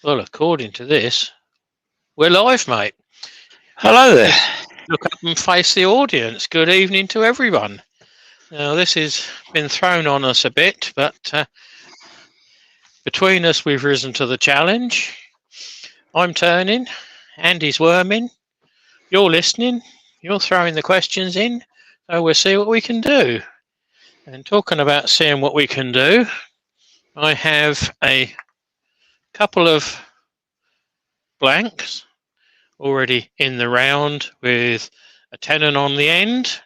Well, according to this, we're live, mate. Hello there. Just look up and face the audience. Good evening to everyone. Now, this has been thrown on us a bit, but between us, we've risen to the challenge. I'm turning, Andy's worming, you're listening, you're throwing the questions in, so we'll see what we can do. And talking about seeing what we can do, I have a couple of blanks already in the round with a tenon on the end,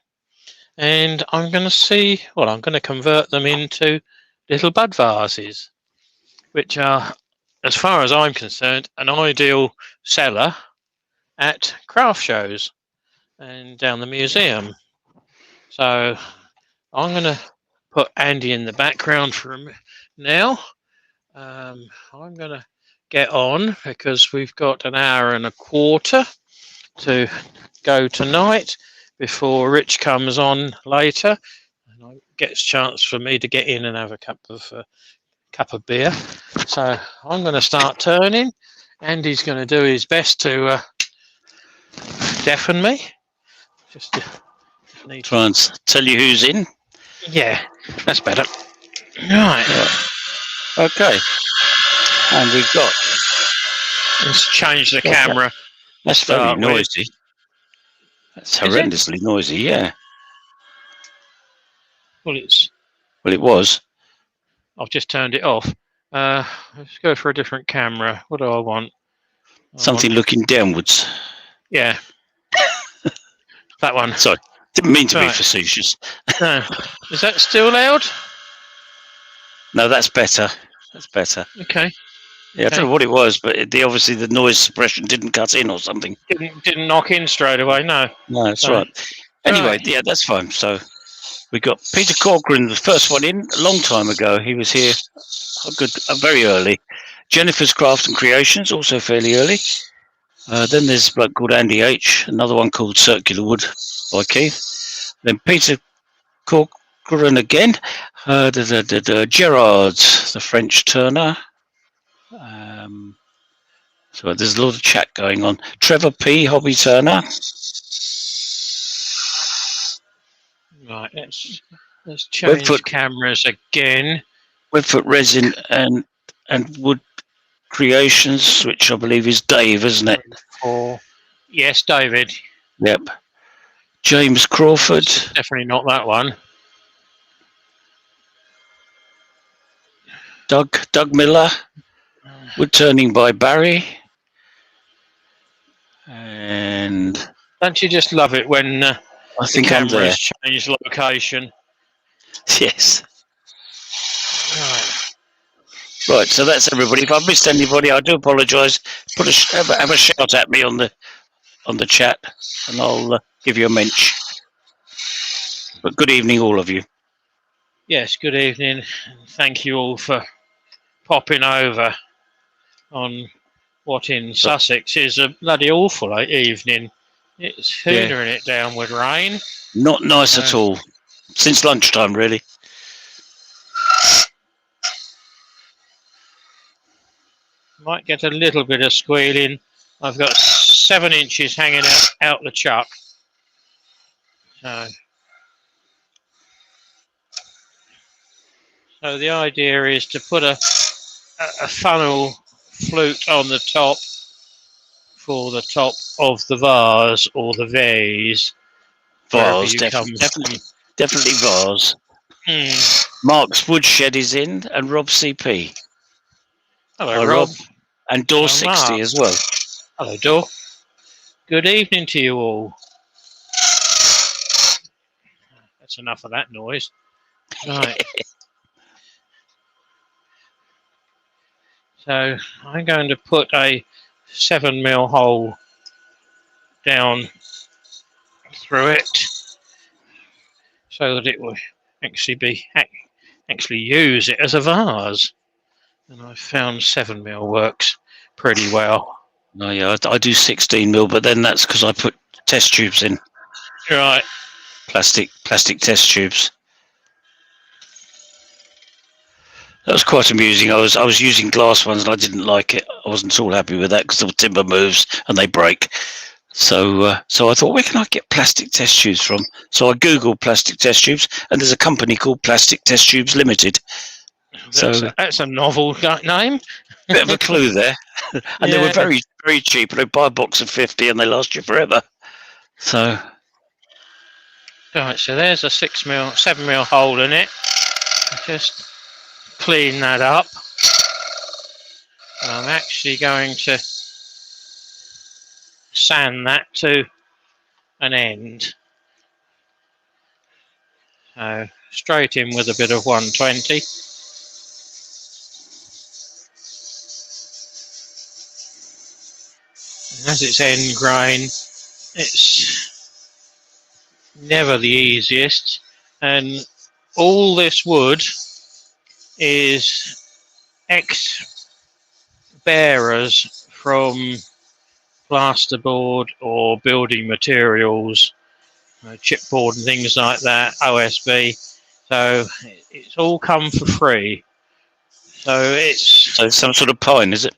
and I'm going to see, well, I'm going to convert them into little bud vases, which are, as far as I'm concerned, an ideal seller at craft shows and down the museum. So I'm going to put Andy in the background for now. I'm going to get on because we've got an hour and a quarter to go tonight before Rich comes on later and gets a chance for me to get in and have a cup of beer. So I'm going to start turning. Andy's going to do his best to deafen me. Just need Try and tell you who's in. Yeah, that's better. Right. Okay. And we've got. Let's change the camera. That's very noisy. That's horrendously noisy, yeah. Well, it was. I've just turned it off. Let's go for a different camera. What do I want? Something looking downwards. Yeah. That one. Sorry. Didn't mean to be facetious. No. Is that still loud? No, that's better. That's better. Okay. Yeah, I don't know what it was, but obviously the noise suppression didn't cut in or something. Didn't knock in straight away, no. No, that's right. Anyway, yeah, that's fine. So we got Peter Corcoran, the first one in, a long time ago. He was here very early. Jennifer's Craft and Creations, also fairly early. Then there's a bloke called Andy H, another one called Circular Wood by Keith. Then Peter Corcoran again. Gerard, the French turner. So there's a lot of chat going on. Trevor P, hobby turner. Right, let's change cameras again. Webfoot Resin and Wood Creations, which I believe is Dave, isn't it? Yes, David. Yep. James Crawford. Definitely not that one. Doug Miller. Wood turning by Barry. And don't you just love it when I think I'm there. Change location. Yes. Right, so that's everybody. If I've missed anybody, I do apologise. Have a shout at me on the chat, and I'll give you a mensch. But good evening, all of you. Yes, good evening. Thank you all for popping over on what in Sussex is a bloody awful evening. It's hootering it down with rain. Not nice at all. Since lunchtime, really. Might get a little bit of squealing. I've got 7 inches hanging out the chuck. So the idea is to put a funnel flute on the top for the top of the vase or the vase. Vase, definitely vase. Mark's Woodshed is in, and Rob CP. Hello, Rob. And Door 60 Mark. As well. Hello, Door. Good evening to you all. That's enough of that noise. Right. So I'm going to put a 7mm hole down through it so that it will actually use it as a vase. And I've found 7mm works pretty well. No, yeah, I do 16mm, but then that's because I put test tubes in. Right. Plastic test tubes. That was quite amusing. I was using glass ones and I didn't like it. I wasn't at all happy with that because the timber moves and they break. So I thought, where can I get plastic test tubes from? So I googled plastic test tubes, and there's a company called Plastic Test Tubes Limited. That's a novel name. Bit of a clue there. And they were very, very cheap. They buy a box of 50 and they last you forever. So. Right, so there's a 7mm hole in it. Just clean that up. I'm actually going to sand that to an end. So straight in with a bit of 120. And as it's end grain, it's never the easiest. And all this wood is ex-bearers from plasterboard or building materials, chipboard and things like that, OSB. So it's all come for free. So it's Some sort of pine, is it?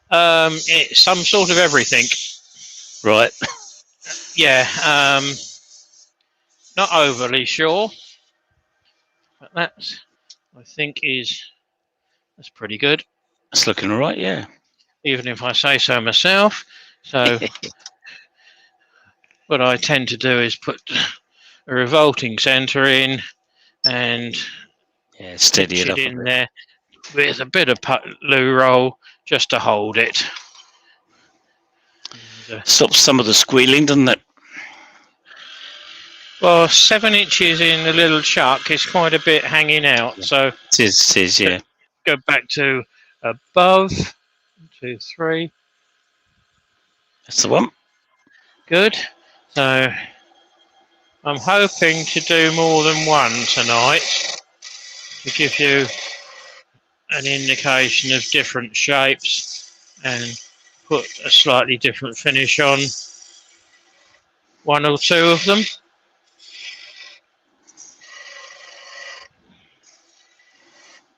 It's some sort of everything. Right. Yeah. Not overly sure, but that's, I think, that's pretty good. It's looking all right, yeah. Even if I say so myself. So what I tend to do is put a revolting centre in and steady it up in there with a bit of loo roll just to hold it. Stops some of the squealing, doesn't it? Well, 7 inches in the little chuck is quite a bit hanging out. So it is, yeah. Go back to above. 1, 2, 3. That's the one. Good. So I'm hoping to do more than one tonight to give you an indication of different shapes and put a slightly different finish on one or two of them.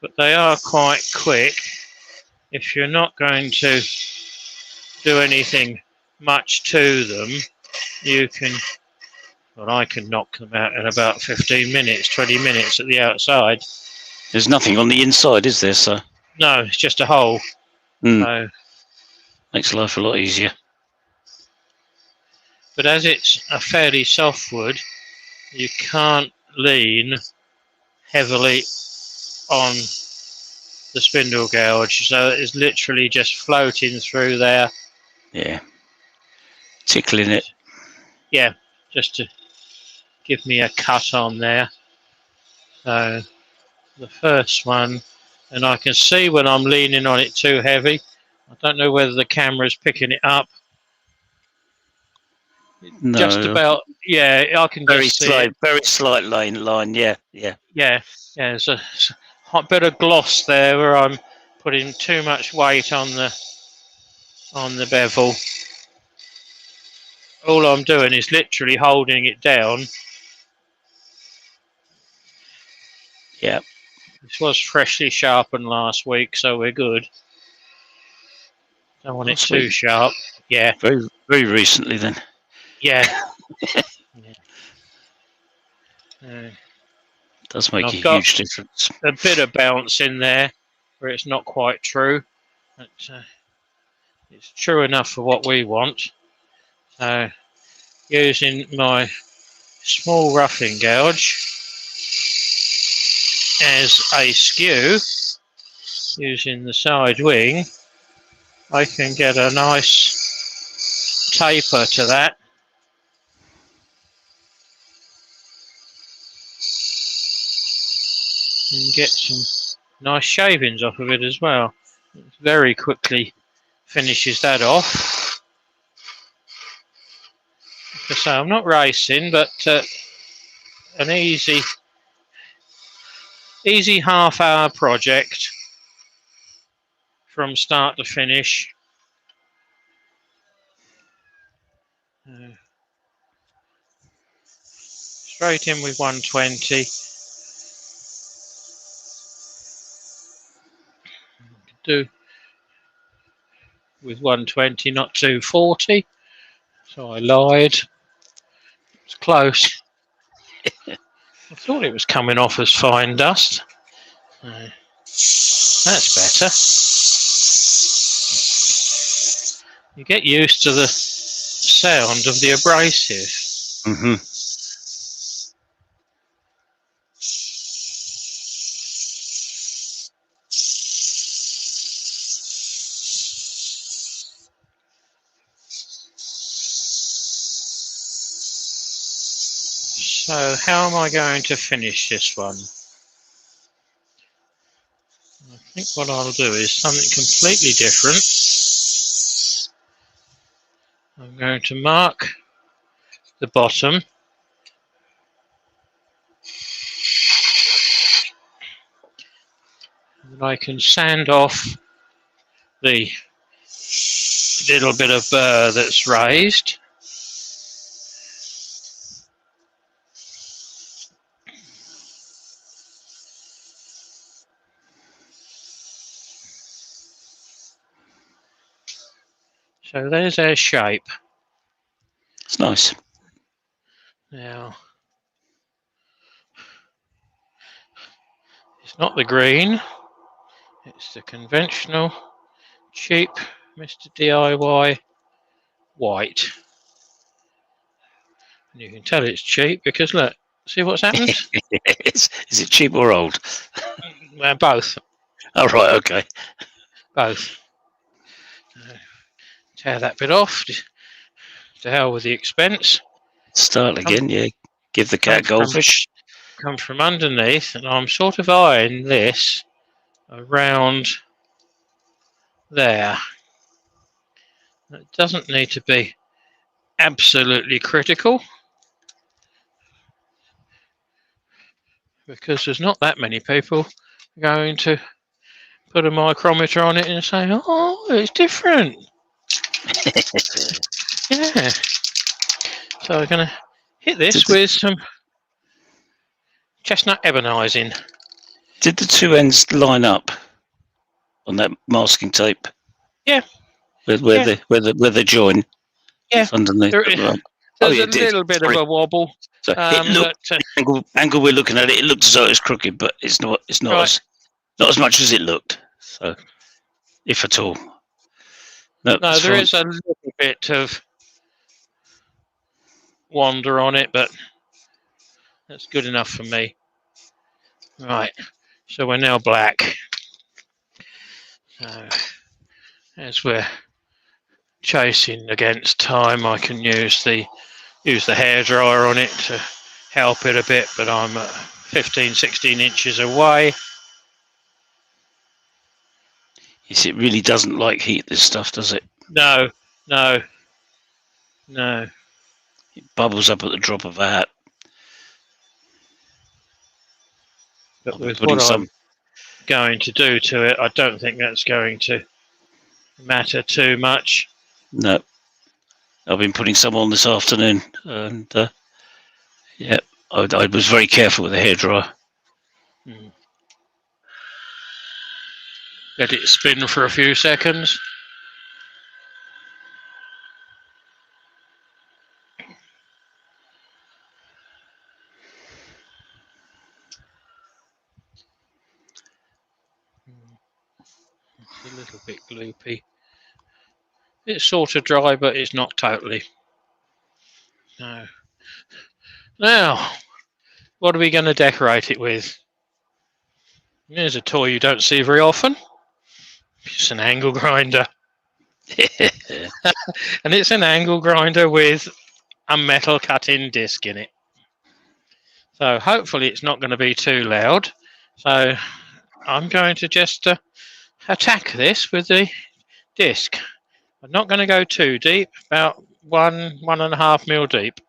But they are quite quick. If you're not going to do anything much to them, you can, well, I can knock them out in about 15 minutes, 20 minutes at the outside. There's nothing on the inside, is there, sir? No, it's just a hole. So, makes life a lot easier. But as it's a fairly soft wood, you can't lean heavily on the spindle gouge, so it's literally just floating through there. Yeah. Tickling it. Yeah, just to give me a cut on there. So the first one, and I can see when I'm leaning on it too heavy. I don't know whether the camera's picking it up. No. Just about, yeah, I can just see it. Very slight line, yeah. Yeah, there's a bit of gloss there where I'm putting too much weight on the bevel. All I'm doing is literally holding it down. Yeah. This was freshly sharpened last week, so we're good. Don't want it too sharp. Yeah. Very, very recently then. Yeah. Does make a huge difference. A bit of bounce in there where it's not quite true. But, it's true enough for what we want. So using my small roughing gouge as a skew, using the side wing, I can get a nice taper to that. And get some nice shavings off of it as well. It very quickly finishes that off. So I'm not racing, but an easy half-hour project from start to finish. Straight in with 120. do with 120, not 240. So I lied. It's close. I thought it was coming off as fine dust. That's better. You get used to the sound of the abrasive. Mm-hmm. So how am I going to finish this one? I think what I'll do is something completely different. I'm going to mark the bottom. And I can sand off the little bit of burr that's raised. So there's our shape. It's nice. Now, it's not the green, it's the conventional, cheap Mr. DIY white. And you can tell it's cheap because look, see what's happened? Is it cheap or old? Well, both. Oh, right, okay. Both. Tear that bit off. To hell with the expense. Start again, yeah. Give the cat goldfish. Come from underneath, and I'm sort of eyeing this around there. It doesn't need to be absolutely critical because there's not that many people going to put a micrometer on it and say, oh, it's different. Yeah. So I'm going to hit this with some chestnut ebonizing. Did the two ends line up on that masking tape? Yeah. Where the join? Yeah. Underneath. There's a little bit of a wobble. So it looked, angle we're looking at it, it looks as though it's crooked, but it's not. It's not right. not as much as it looked. So, if at all. No, there is a little bit of wander on it, but that's good enough for me. Right, so we're now black. So, as we're chasing against time, I can use the hairdryer on it to help it a bit, but I'm 15, 16 inches away. Yes, it really doesn't like heat, this stuff, does it? No. It bubbles up at the drop of a hat. But with what I'm going to do to it, I don't think that's going to matter too much. No. I've been putting some on this afternoon, and yeah, I was very careful with the hairdryer. Let it spin for a few seconds. It's a little bit gloopy. It's sort of dry, but it's not totally. No. Now, what are we going to decorate it with? Here's a toy you don't see very often. It's an angle grinder. And it's an angle grinder with a metal cut-in disc in it. So hopefully it's not going to be too loud. So I'm going to just attack this with the disc. I'm not going to go too deep, about 1.5 mil deep.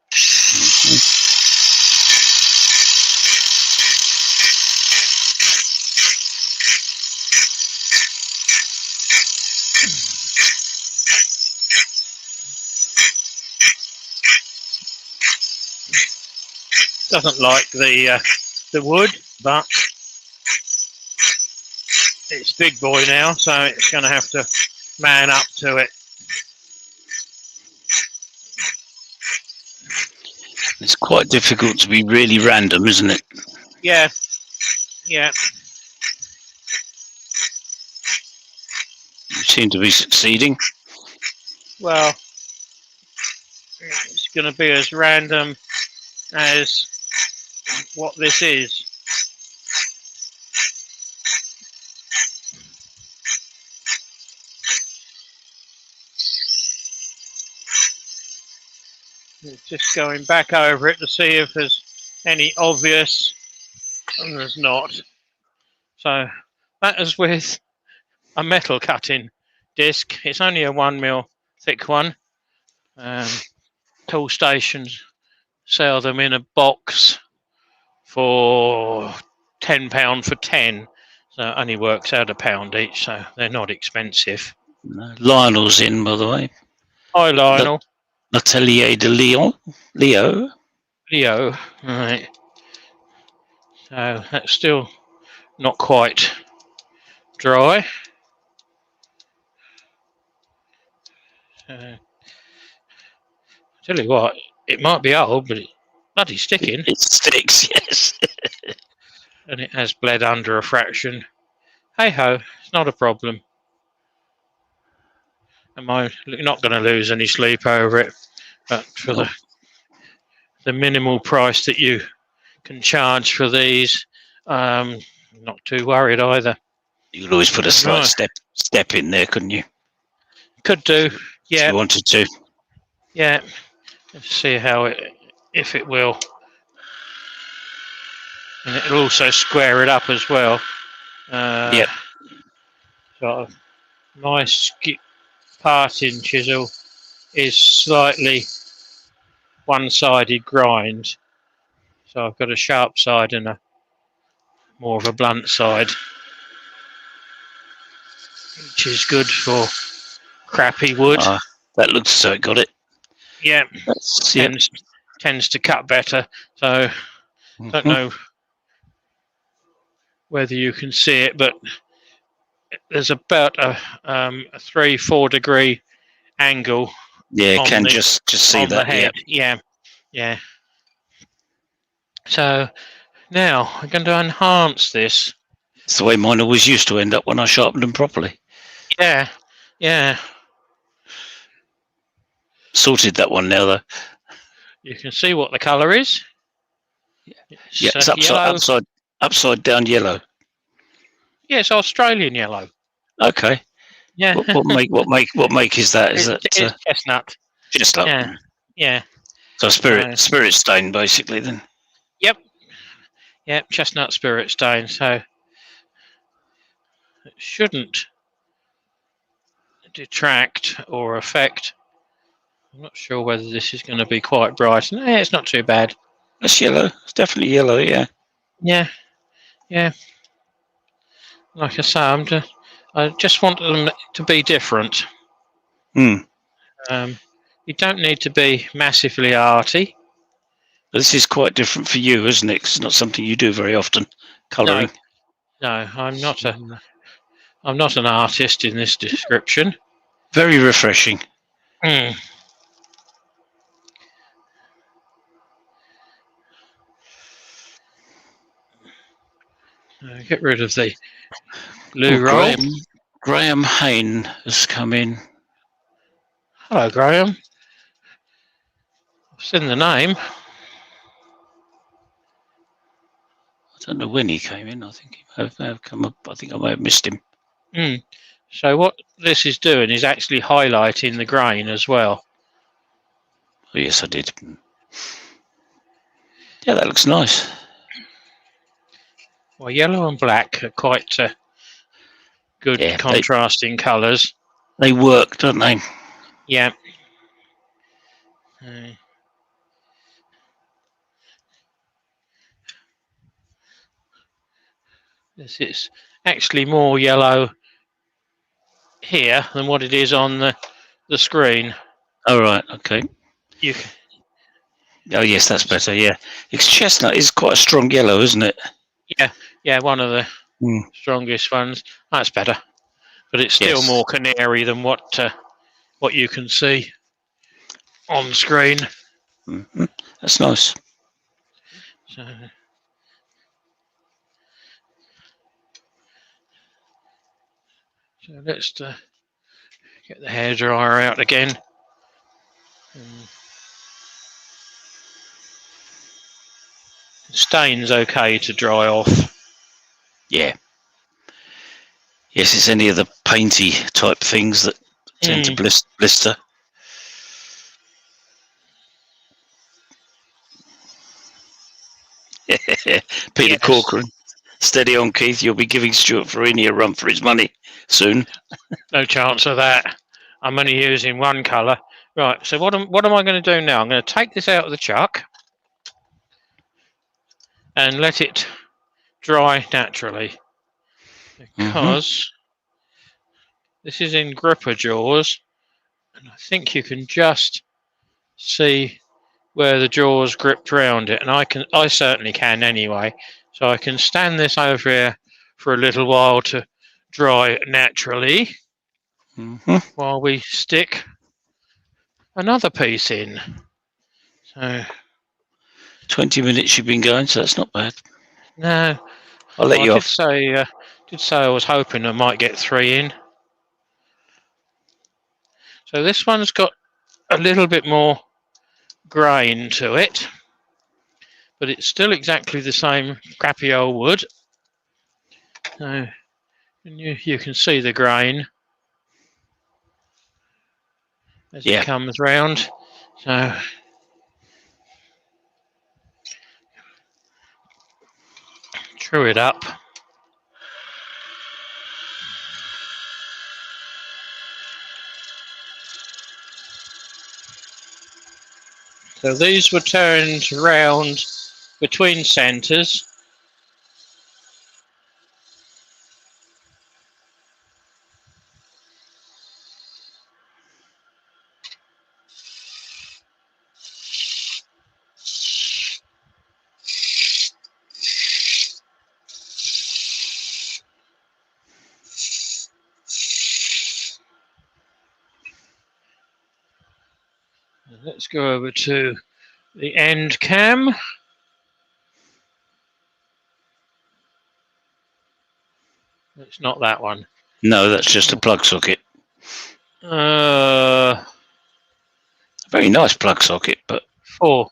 Doesn't like the wood, but it's big boy now, so it's going to have to man up to it. It's quite difficult to be really random, isn't it? Yeah, yeah. You seem to be succeeding. Well, it's going to be as random as what this is. Just going back over it to see if there's any obvious, and there's not. So that is with a metal cutting disc. It's only a 1mm thick one. Tool stations sell them in a box for £10 for 10. So it only works out £1 each, so they're not expensive. No, Lionel's in, by the way. Hi, Lionel. L'Atelier de Leo. Leo, right. So that's still not quite dry. Tell you what, it might be old, but it's bloody sticking. It sticks, yes. And it has bled under a fraction. Hey ho, it's not a problem. Am I not going to lose any sleep over it? But for the minimal price that you can charge for these, not too worried either. You could always put a slight step in there, couldn't you? Could do, yeah. If you wanted to. Yeah. Let's see if it will. And it'll also square it up as well. Yep. Sort of nice parting chisel is slightly one-sided grind. So I've got a sharp side and a more of a blunt side, which is good for crappy wood. That looks so it got it. Yeah, tends to cut better. So don't know whether you can see it, but there's about a 3-4 degree angle. Yeah, can just see that. The head. Yeah. So now I'm going to enhance this. It's the way mine always used to end up when I sharpened them properly. Yeah. Sorted that one now, though. You can see what the colour is. Yeah, it's upside down yellow. Yeah, it's Australian yellow. Okay. Yeah. What make is that? Is that it's chestnut? Chestnut. Yeah. So spirit stain, basically, then. Yep. Chestnut spirit stain. So it shouldn't detract or affect. I'm not sure whether this is going to be quite bright. No, it's not too bad. It's yellow. It's definitely yellow. Yeah. Yeah. Like I say, I just want them to be different. You don't need to be massively arty. This is quite different for you, isn't it? 'Cause it's not something you do very often. Colouring. No, I'm not an artist in this description. Very refreshing. Get rid of the glue roll. Graham Hain has come in. Hello, Graham. I've seen the name. I don't know when he came in. I think he may have come up. I think I may have missed him. So what this is doing is actually highlighting the grain as well. Oh, yes, I did. Yeah, that looks nice. Well, yellow and black are quite good contrasting colours. They work, don't they? Yeah. This is actually more yellow here than what it is on the screen. Oh, right, okay. Oh, yes, that's better, yeah. It's chestnut is quite a strong yellow, isn't it? Yeah, one of the strongest ones. That's better, but it's still more canary than what you can see on screen. That's nice. So let's get the hairdryer out again. Stain's okay to dry off. Yeah. Yes, it's any of the painty type things that tend to blister. Peter Corcoran. Steady on, Keith. You'll be giving Stuart Farini a run for his money soon. No chance of that. I'm only using one colour. Right, so what am I going to do now? I'm going to take this out of the chuck and let it dry naturally. Because this is in gripper jaws, and I think you can just see where the jaws gripped round it, and I certainly can anyway. So I can stand this over here for a little while to dry naturally while we stick another piece in. So 20 minutes you've been going, so that's not bad. No, I'll let you off. Did say I was hoping I might get 3 in. So this one's got a little bit more grain to it, but it's still exactly the same crappy old wood. So you can see the grain as it comes round. So true it up. So these were turned round between centres. Let's go over to the end cam. It's not that one. No, that's just a plug socket. A very nice plug socket, but 4.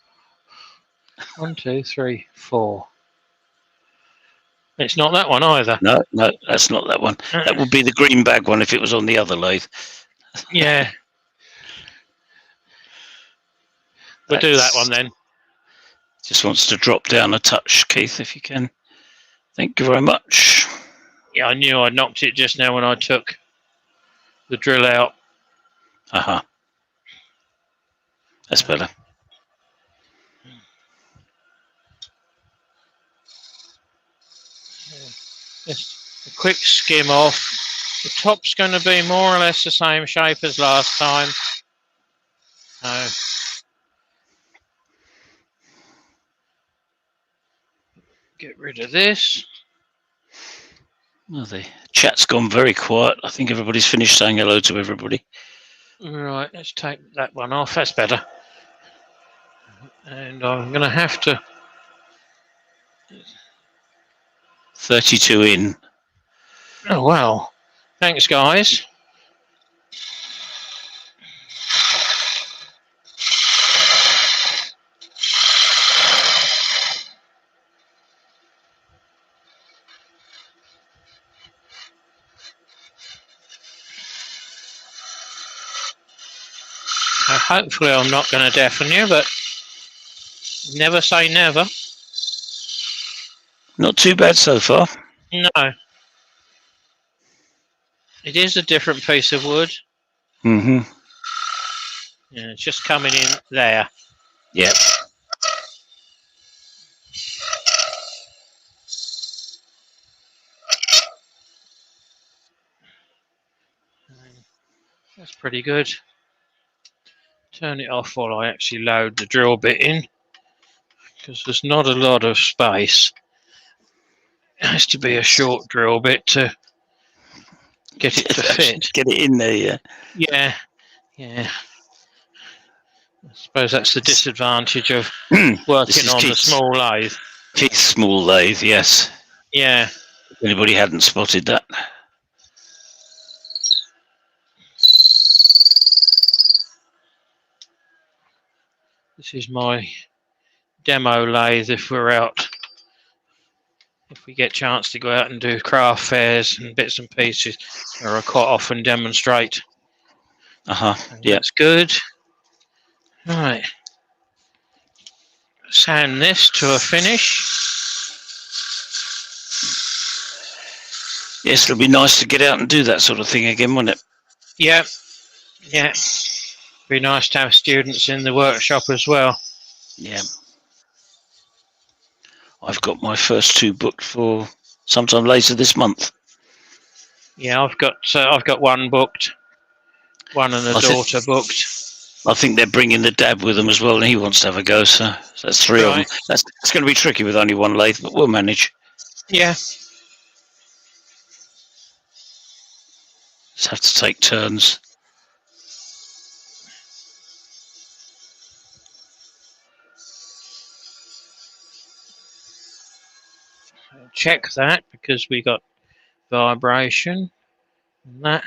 1, 2, 3, 4. It's not that one either. No, that's not that one. That would be the green bag one if it was on the other lathe. Yeah. We'll do that one then. Just wants to drop down a touch, Keith, if you can. Thank you very much. Yeah, I knew I knocked it just now when I took the drill out. That's better. Just a quick skim off. The top's going to be more or less the same shape as last time. Get rid of this. Well, the chat's gone very quiet. I think everybody's finished saying hello to everybody. Right, let's take that one off. That's better. And I'm going to have to... 32 in. Oh, wow. Thanks, guys. Hopefully I'm not going to deafen you, but never say never. Not too bad so far. No. It is a different piece of wood. Yeah, it's just coming in there. Yep. That's pretty good. Turn it off while I actually load the drill bit in, because there's not a lot of space. has to be a short drill bit to get it to fit. Get it in there, yeah. Yeah. I suppose that's the disadvantage of working on the small lathe. Keith's small lathe, yes. Yeah. If anybody hadn't spotted that. This is my demo lathe if we're out. If we get a chance to go out and do craft fairs and bits and pieces, where I quite often demonstrate. Yeah. That's good. Right. Sand this to a finish. Yes, it'll be nice to get out and do that sort of thing again, won't it? Yeah. Yeah. Be nice to have students in the workshop as well. Yeah. I've got my first 2 booked for sometime later this month. Yeah, I've got one booked, one and a daughter booked. I think they're bringing the dad with them as well, and he wants to have a go. So that's 3 of them. It's going to be tricky with only one lathe, but we'll manage. Yeah. Just have to take turns. Check that because we got vibration. And that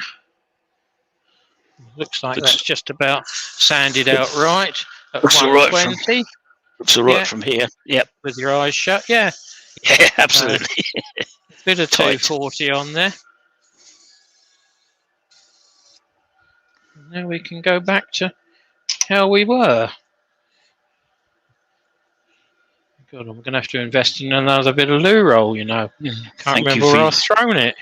looks like that's just about sanded out right at 120. Looks all right from here. Yep. With your eyes shut, yeah. Yeah, absolutely. Bit of 240 on there. And now we can go back to how we were. God, I'm going to have to invest in another bit of loo roll, you know. Can't remember where I've thrown it.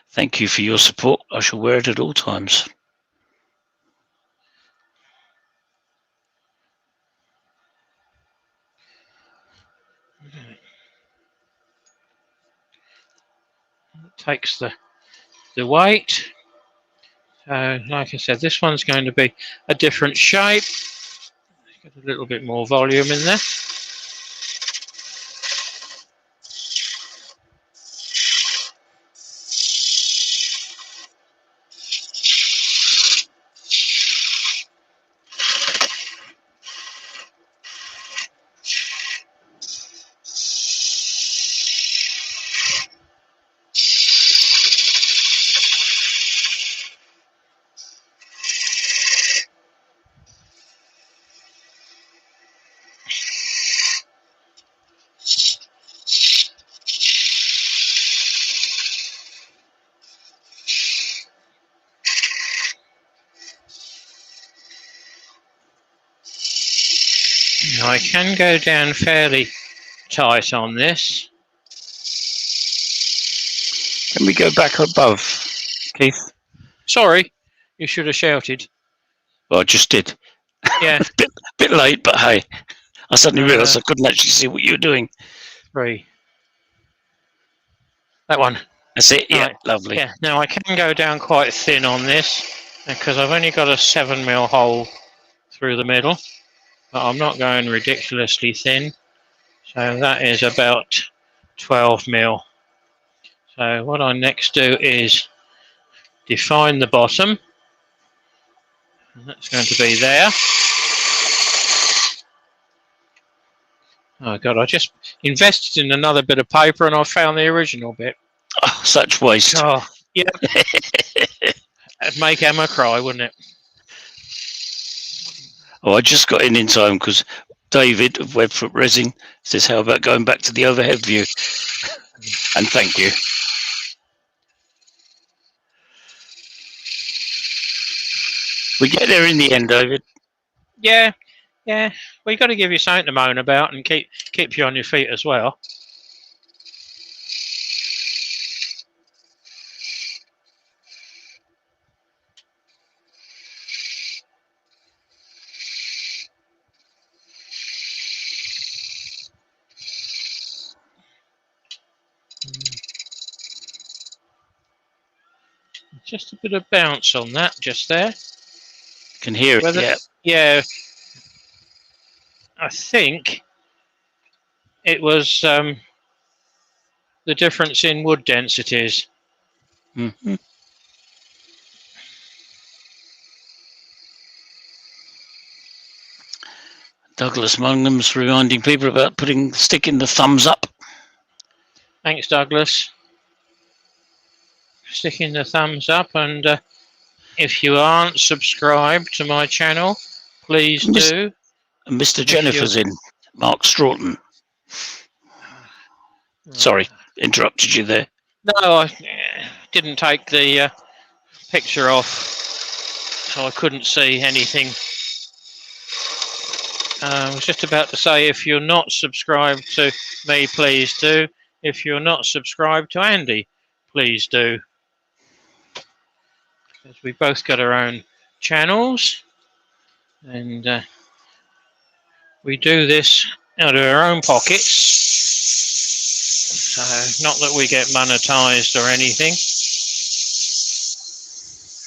Thank you for your support. I shall wear it at all times. It takes the weight. Like I said, this one's going to be a different shape. Get a little bit more volume in there. Now I can go down fairly tight on this. Can we go back above, Keith? Sorry, you should have shouted. Well, I just did. Yeah. bit late, but hey, I suddenly realised I couldn't actually see what you were doing. 3. That one. That's it, yeah, right. Lovely. Yeah, now I can go down quite thin on this because I've only got a 7mm hole through the middle, but I'm not going ridiculously thin. So that is about 12mm. So what I next do is define the bottom. And that's going to be there. Oh God, I just invested in another bit of paper and I found the original bit. Oh, such waste. Oh, yeah. That'd make Emma cry, wouldn't it? Oh, I just got in time because David of Webfoot Resin says, how about going back to the overhead view? And thank you. We get there in the end, David. Yeah. Well, you got to give you something to moan about and keep you on your feet as well. Just a bit of bounce on that, just there. Can hear it, yeah. Yeah. I think it was the difference in wood densities. Mm-hmm. Douglas Mungham's reminding people about sticking the thumbs up. Thanks, Douglas. Sticking the thumbs up, and if you aren't subscribed to my channel, please do. Mr. Jennifer's in. Mark Stroughton. Sorry, interrupted you there. No, I didn't take the picture off, so I couldn't see anything. I was just about to say, if you're not subscribed to me, please do. If you're not subscribed to Andy, please do. Because we both got our own channels, and we do this out of our own pockets. So, not that we get monetized or anything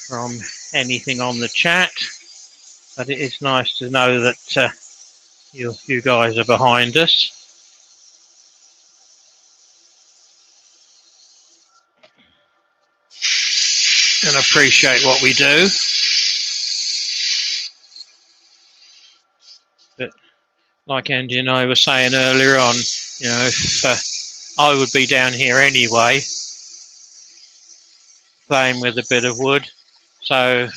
from anything on the chat, but it is nice to know that you guys are behind us. And appreciate what we do. But like Andy and I were saying earlier on, you know, if I would be down here anyway, playing with a bit of wood, so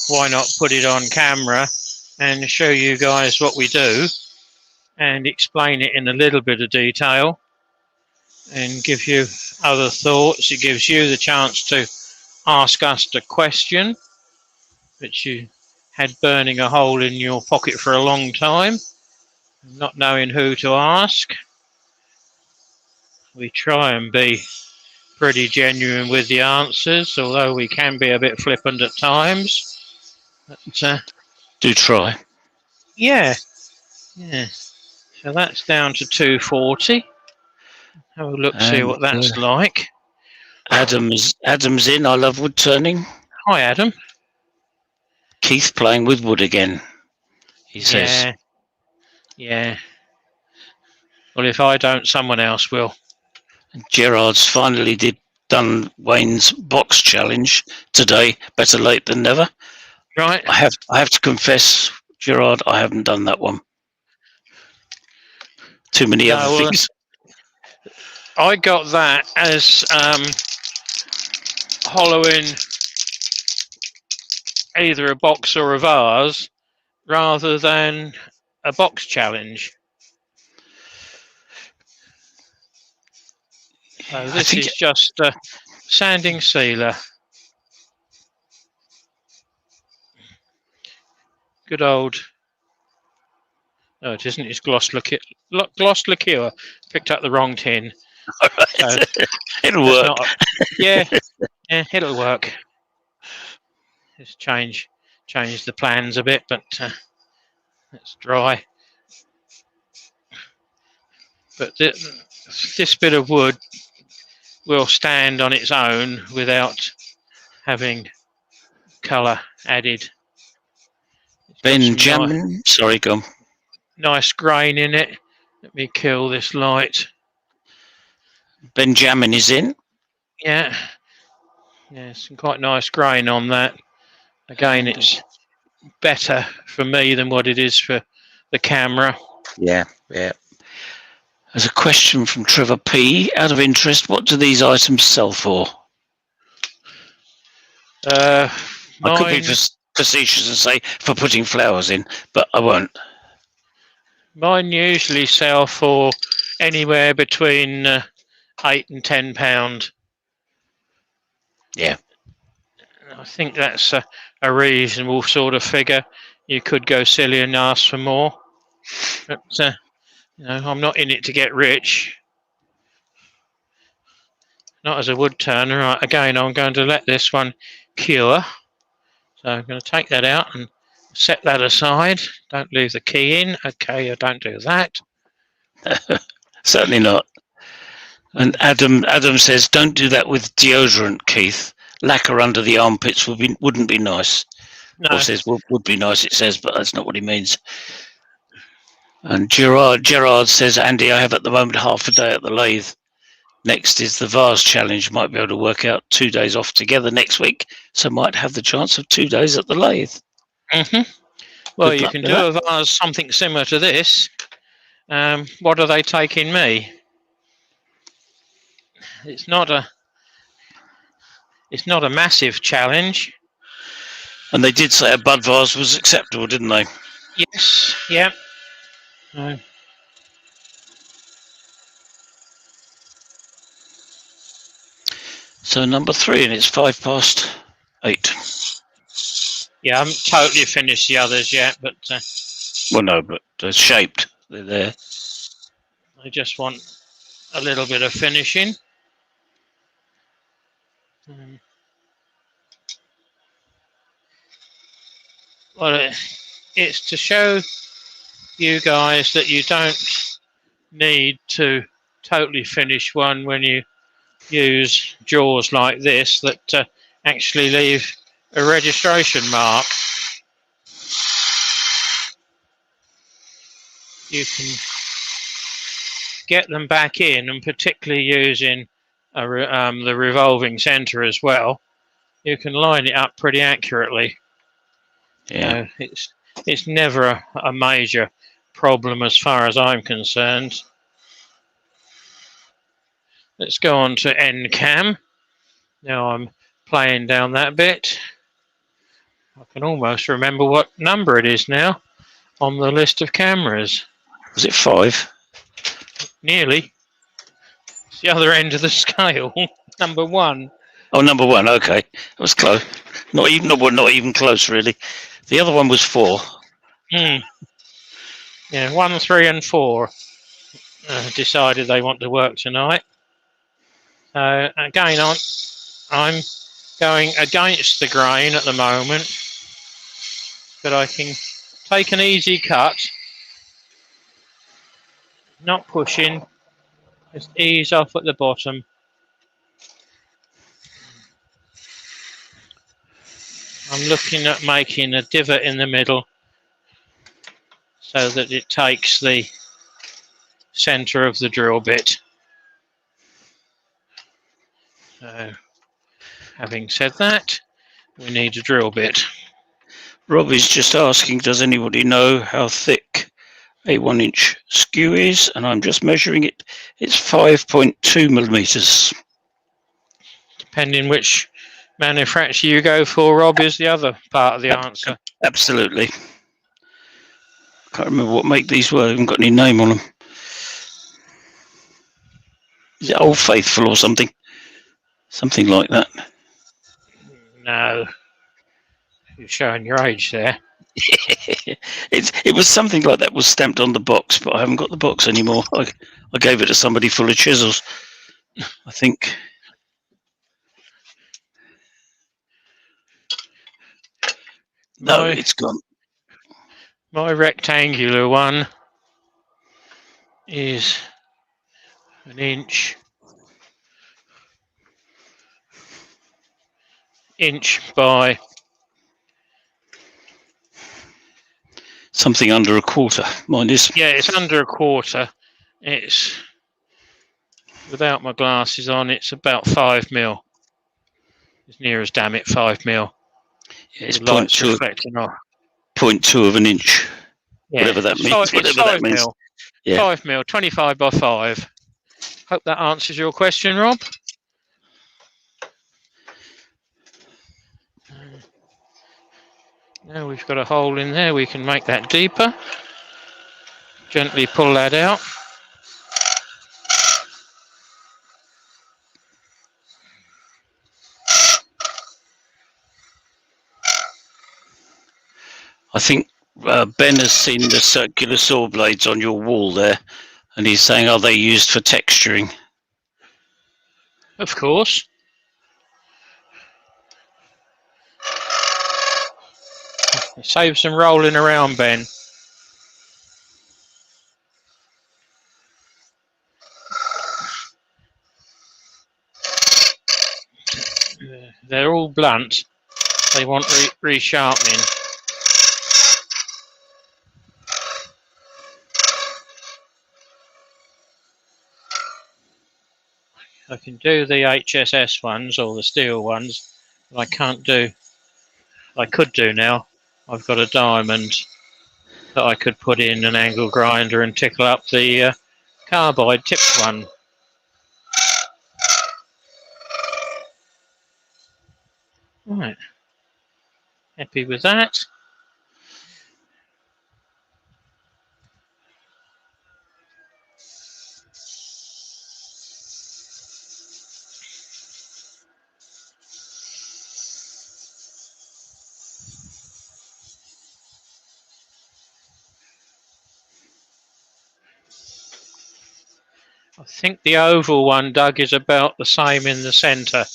why not put it on camera and show you guys what we do and explain it in a little bit of detail and give you other thoughts. It gives you the chance to ask us a question that you had burning a hole in your pocket for a long time, not knowing who to ask. We try and be pretty genuine with the answers, although we can be a bit flippant at times. But, do try. Yeah. So that's down to 240. Have a look, see what that's like. Adam's in. I love wood turning. Hi, Adam. Keith playing with wood again, he says. Yeah. Well, if I don't, someone else will. Gerard's finally done Wayne's box challenge today. Better late than never. Right. I have to confess, Gerard, I haven't done that one. Too many other things. I got that as hollowing either a box or a vase rather than a box challenge. So this is just a sanding sealer. Good old. No, it isn't. It's gloss liqueur. Picked up the wrong tin. So it'll work. Yeah, it'll work. Just change the plans a bit, but it's dry. But this bit of wood will stand on its own without having colour added. Benjamin, sorry, go on. Nice grain in it. Let me kill this light. Benjamin is in. Yeah, some quite nice grain on that. Again, it's better for me than what it is for the camera. Yeah. There's a question from Trevor P. Out of interest, what do these items sell for? I could be facetious and say for putting flowers in, but I won't. Mine usually sell for anywhere between £8 and £10. Yeah. I think that's a reasonable sort of figure. You could go silly and ask for more, but I'm not in it to get rich. Not as a wood turner. Right, again, I'm going to let this one cure. So I'm going to take that out and set that aside. Don't leave the key in. Okay, I don't do that. Certainly not. And Adam says, don't do that with deodorant, Keith. Lacquer under the armpits wouldn't be nice. No. Or says would be nice, it says, but that's not what he means. And Gerard says, Andy, I have at the moment half a day at the lathe. Next is the vase challenge. Might be able to work out 2 days off together next week, so might have the chance of 2 days at the lathe. Well, you can do a vase something similar to this. What are they taking me? It's not a massive challenge. And they did say a bud vase was acceptable, didn't they? Yes. Yep. So number 3, and it's 8:05. Yeah, I haven't totally finished the others yet, but well, no, but they're shaped. They're there. I just want a little bit of finishing. Well, it's to show you guys that you don't need to totally finish one when you use jaws like this that actually leave a registration mark. You can get them back in, and particularly using the revolving centre as well, you can line it up pretty accurately. Yeah. It's never a major problem as far as I'm concerned. Let's go on to end cam. Now I'm playing down that bit. I can almost remember what number it is now on the list of cameras. Was it 5? Nearly. It's the other end of the scale. Number 1. Oh, number 1. Okay, that was close. Not even close, really. The other one was 4. Yeah, 1, 3, and 4 decided they want to work tonight. So again, I'm going against the grain at the moment, but I can take an easy cut, not pushing, just ease off at the bottom. I'm looking at making a divot in the middle so that it takes the centre of the drill bit. So, having said that, we need a drill bit. Rob is just asking, does anybody know how thick a 1-inch skew is? And I'm just measuring it. It's 5.2 millimeters. Depending which manufacturer you go for, Rob, is the other part of the answer. Absolutely. Can't remember what make these were. I haven't got any name on them. Is it Old Faithful or something? Something like that. No. You're showing your age there. It was something like that was stamped on the box, but I haven't got the box anymore. I gave it to somebody full of chisels, I think. No, it's gone. My rectangular one is 1 inch by something under 1/4. Mine is. Yeah, it's under 1/4. It's, without my glasses on, it's about 5 mil. As near as damn it 5 mil. Yeah, it's 0.2 of an inch. Yeah, whatever that means. Whatever that means. Mil. Yeah. 5 mil, 25 by 5. Hope that answers your question, Rob. Now we've got a hole in there, we can make that deeper. Gently pull that out. I think Ben has seen the circular saw blades on your wall there, and he's saying, are they used for texturing? Of course. Save some rolling around, Ben. They're all blunt. They want resharpening. I can do the HSS ones or the steel ones, but I can't do. I could do now. I've got a diamond that I could put in an angle grinder and tickle up the carbide tipped one. Right. Happy with that. I think the oval one, Doug, is about the same in the centre.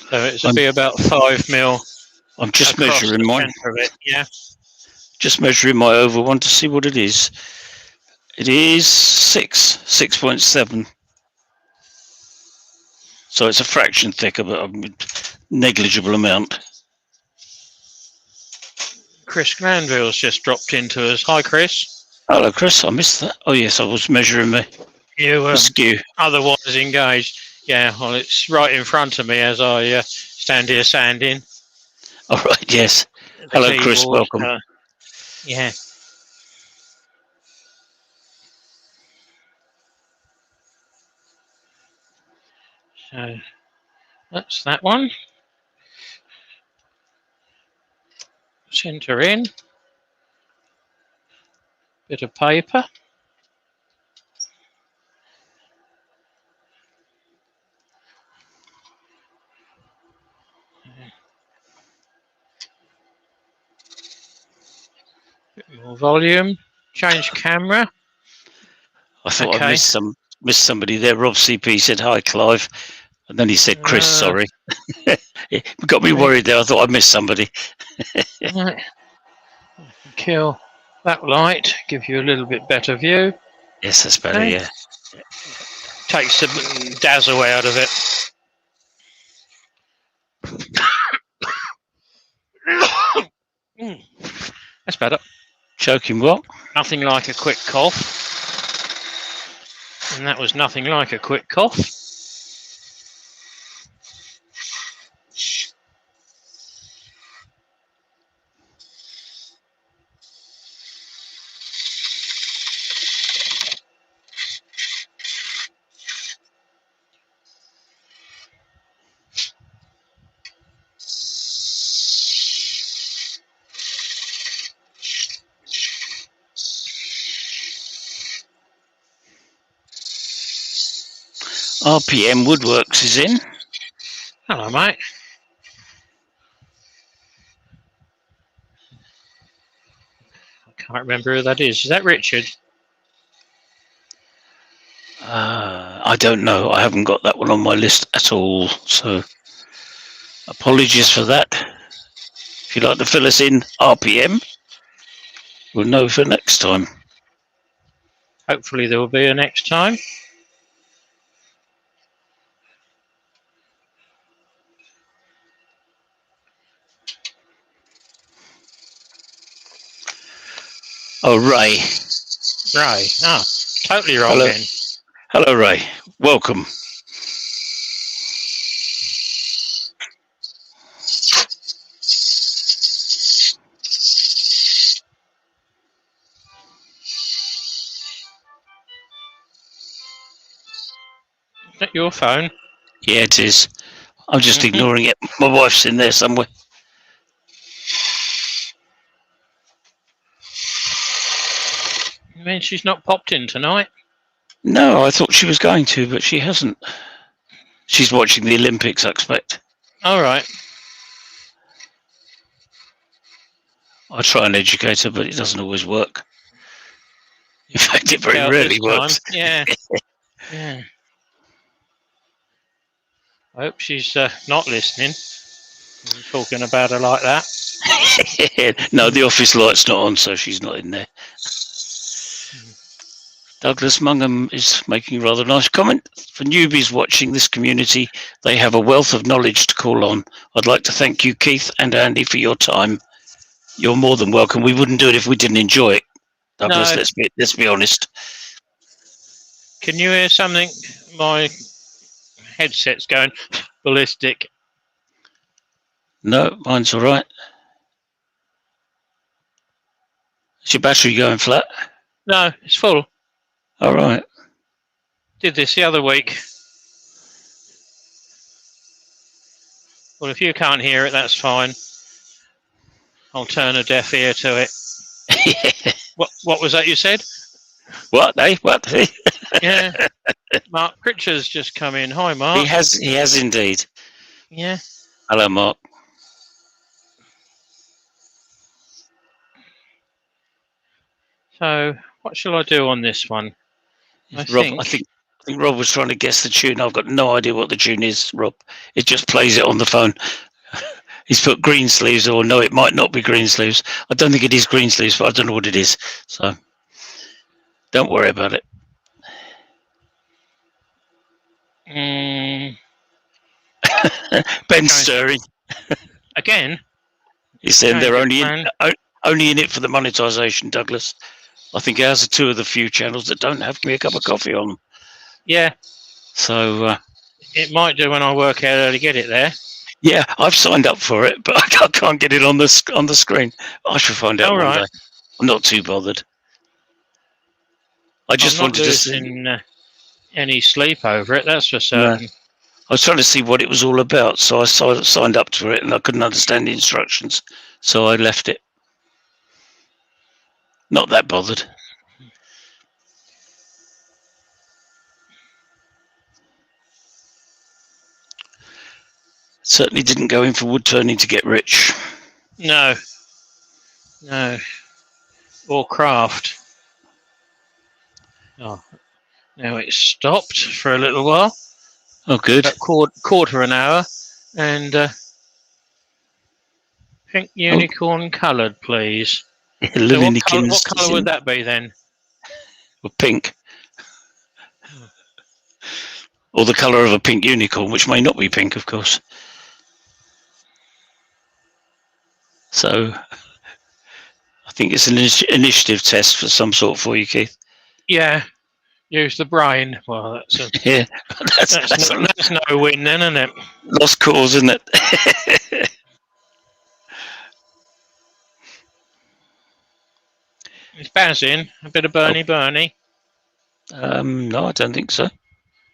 So it'll be about 5 mil. I'm just measuring mine. Centre of it, yeah. Just measuring my oval one to see what it is. It is 6.7. So it's a fraction thicker, but a negligible amount. Chris Glanville's just dropped into us. Hi, Chris. Hello, Chris. I missed that. Oh, yes, I was measuring my skew. Otherwise engaged. Yeah, well, it's right in front of me as I stand here sanding. All right, yes. Hello, Chris. Welcome. Yeah. So that's that one. Centre in. Bit of paper. Bit more volume. Change camera. I thought I missed somebody there. Rob CP said, hi, Clive. And then he said, Chris, sorry. It got me worried there. I thought I missed somebody. Right. Kill that light. Give you a little bit better view. Yes, that's better, yeah. Takes the dazzle out of it. That's better. Choking what? Nothing like a quick cough. And that was nothing like a quick cough. RPM Woodworks is in. Hello, mate. I can't remember who that is. Is that Richard? I don't know. I haven't got that one on my list at all. So apologies for that. If you'd like to fill us in, RPM, we'll know for next time. Hopefully there will be a next time. Oh, Ray. Ray. Ah, totally wrong then. Hello, Ray. Welcome. Is that your phone? Yeah, it is. I'm just ignoring it. My wife's in there somewhere. You mean she's not popped in tonight? No, I thought she was going to, but she hasn't. She's watching the Olympics, I expect. All right. I try and educate her, but it doesn't always work. In fact, it very rarely works. Yeah. Yeah. I hope she's not listening. I'm talking about her like that. No, the office light's not on, so she's not in there. Douglas Mungham is making a rather nice comment. For newbies watching this community, they have a wealth of knowledge to call on. I'd like to thank you, Keith and Andy, for your time. You're more than welcome. We wouldn't do it if we didn't enjoy it. Douglas, no. Let's be honest. Can you hear something? My headset's going ballistic. No, mine's all right. Is your battery going flat? No, it's full. All right. Did this the other week. Well, if you can't hear it, that's fine. I'll turn a deaf ear to it. What was that you said? What? What? Yeah. Mark Pritchard's just come in. Hi, Mark. He has indeed. Yeah. Hello, Mark. So, what shall I do on this one? I think Rob was trying to guess the tune. I've got no idea what the tune is, Rob. It just plays it on the phone. He's put green sleeves, or no, it might not be green sleeves. I don't think it is green sleeves, but I don't know what it is. So don't worry about it. Ben's stirring. Again? He's saying they're only in it for the monetization, Douglas. I think ours are two of the few channels that don't have me a cup of coffee on them. Yeah. So it might do when I work out how to get it there. Yeah, I've signed up for it, but I can't get it on the screen. I should find out one day. I'm not too bothered. I just wanted to see any sleep over it. That's for certain. No. I was trying to see what it was all about, so I signed up to it, and I couldn't understand the instructions, so I left it. Not that bothered. Certainly didn't go in for wood turning to get rich. No. Or craft. Oh, now it's stopped for a little while. Oh, good. About quarter an hour, and pink unicorn coloured, please. So what colour would that be then? Well, pink. Or the colour of a pink unicorn, which may not be pink, of course. So I think it's an initiative test for some sort for you, Keith. Yeah, use the brain. Well, that's that's no win then, isn't it? Lost cause, isn't it? Is Baz in? A bit of Bernie? No, I don't think so.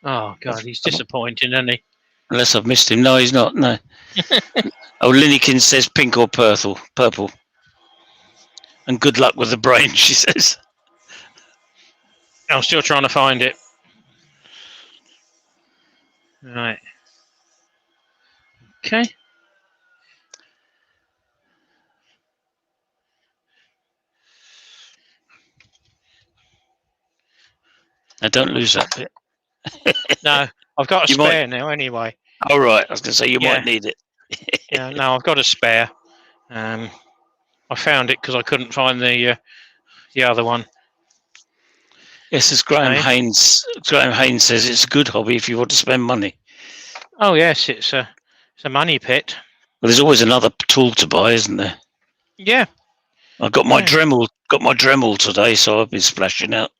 Oh, God, he's disappointing, isn't he? Unless I've missed him. No, he's not, no. Oh, Linnykins says pink or purple. And good luck with the brain, she says. I'm still trying to find it. Right. Okay. Now, don't lose that bit. No, I've got a spare now anyway. Oh, right. I was going to say, you might need it. Yeah, no, I've got a spare. I found it because I couldn't find the other one. Yes, as Graham Haynes says, it's a good hobby if you want to spend money. Oh yes, it's a money pit. Well, there's always another tool to buy, isn't there? Yeah. I got my Dremel today, so I've been splashing out.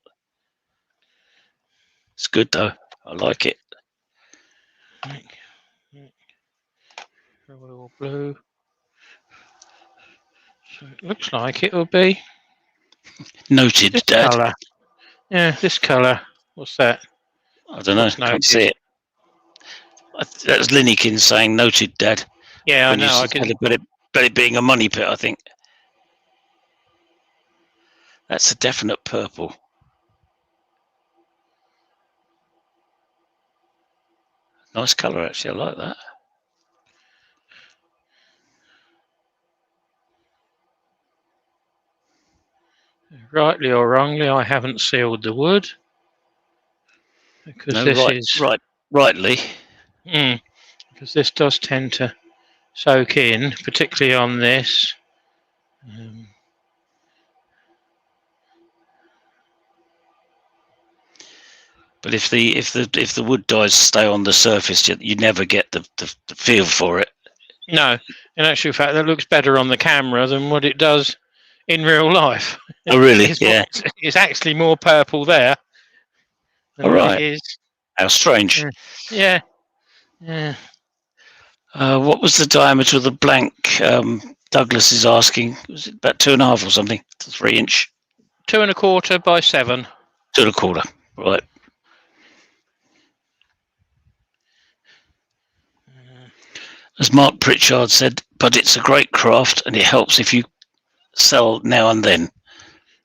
It's good though. I like it. Royal blue. So it looks like it will be noted, this Dad. Colour. Yeah, this colour. What's that? I don't know. Can't see it. That was Linnykins saying noted, Dad. Yeah, I know. But it being a money pit, I think. That's a definite purple. Nice colour, actually. I like that. Rightly or wrongly, I haven't sealed the wood because rightly. Because this does tend to soak in, particularly on this. But if the wood dyes stay on the surface, you never get the feel for it. No, in actual fact, that looks better on the camera than what it does in real life. Oh, really? Yeah. It's actually more purple there. All right. How strange. Yeah. Yeah. What was the diameter of the blank? Douglas is asking. Was it about 2.5 or something? 3 inch? 2 1/4 by 7. 2 1/4. Right. As Mark Pritchard said, but it's a great craft and it helps if you sell now and then.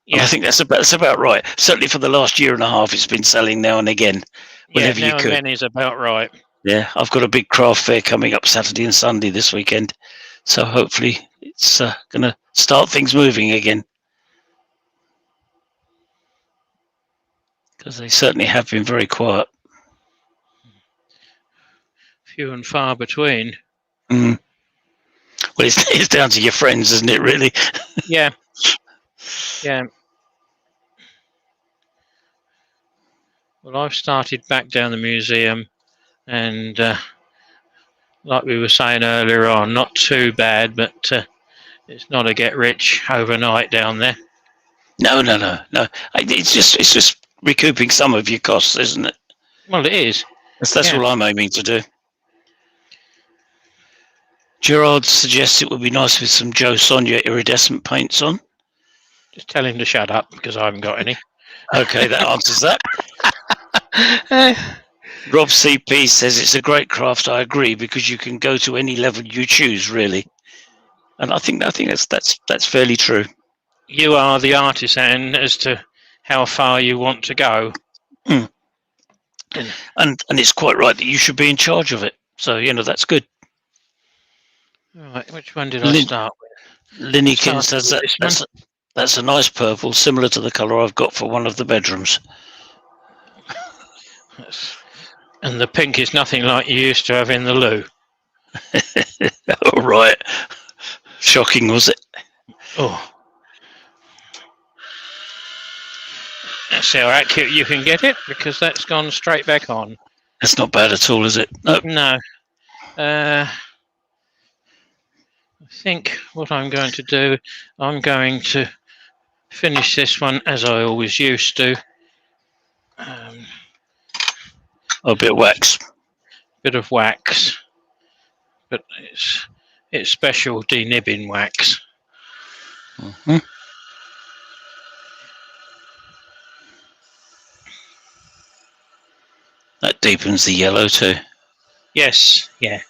Yeah. And I think that's about right. Certainly for the last 1.5 years, it's been selling now and again, whenever you could. Now and then is about right. Yeah, I've got a big craft fair coming up Saturday and Sunday this weekend, so hopefully it's going to start things moving again. Because they certainly have been very quiet. Few and far between. Well, it's down to your friends, isn't it, really? Yeah. Yeah. Well, I've started back down the museum, and like we were saying earlier on, not too bad, but it's not a get rich overnight down there. No. It's just recouping some of your costs, isn't it? Well, it is. That's all I'm aiming to do. Gerard suggests it would be nice with some Joe Sonia iridescent paints on. Just tell him to shut up because I haven't got any. Okay, that answers that. Rob CP says it's a great craft. I agree, because you can go to any level you choose, really, and I think that's fairly true. You are the artisan as to how far you want to go. And it's quite right that you should be in charge of it. So that's good. Right, which one did I start with? Linnykins says that's a nice purple, similar to the colour I've got for one of the bedrooms. And the pink is nothing like you used to have in the loo. Oh, right. Shocking, was it? Oh. That's how accurate you can get it, because that's gone straight back on. That's not bad at all, is it? Nope. No. I think what I'm going to do, I'm going to finish this one as I always used to. A bit of wax. Bit of wax, but it's special denibbing wax. Mm-hmm. That deepens the yellow too. Yes, yeah.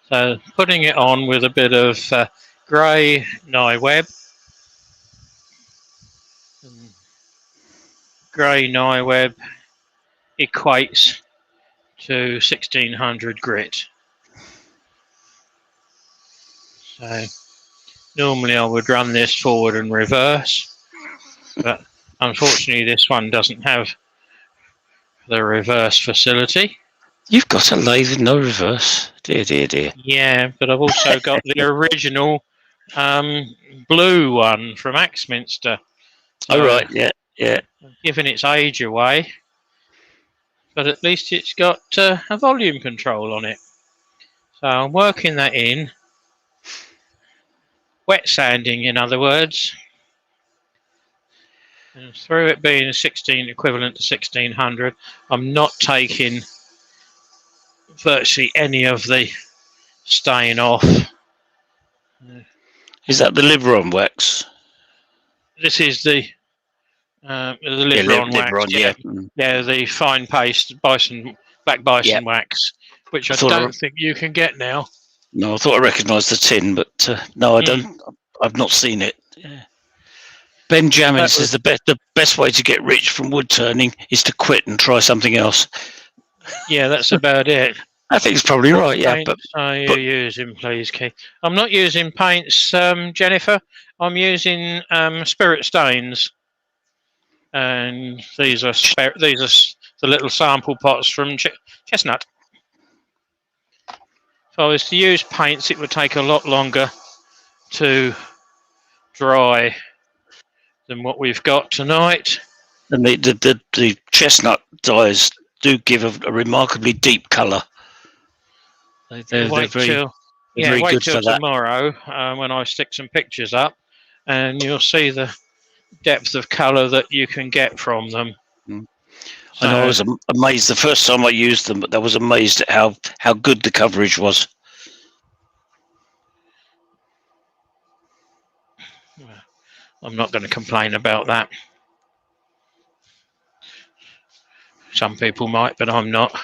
So putting it on with a bit of grey nye web. Grey nye web equates to 1600 grit. So normally I would run this forward and reverse, but unfortunately this one doesn't have the reverse facility. You've got a lathe with no reverse. Dear. Yeah, but I've also got the original blue one from Axminster. Oh, right, yeah. Given its age away, but at least it's got a volume control on it. So I'm working that in, wet sanding in other words, and through it being 16 equivalent to 1600, I'm not taking virtually any of the stain off. Is that the Libron wax? This is the Libron wax. Yeah, the fine paste black bison wax, which I don't think you can get now. No, I thought I recognised the tin, but no, I don't. I've not seen it. Yeah. Ben Jamin says the best way to get rich from wood turning is to quit and try something else. Yeah, that's about it. I think it's probably right. Yeah, but are you using, please, Keith? I'm not using paints, Jennifer. I'm using spirit stains, and these are the little sample pots from Chestnut. If I was to use paints, it would take a lot longer to dry than what we've got tonight. And the chestnut dyes do give a remarkably deep colour. They're wait very till tomorrow when I stick some pictures up, and you'll see the depth of colour that you can get from them. So, I know I was amazed the first time I used them, but I was amazed at how good the coverage was. I'm not going to complain about that. Some people might, but I'm not.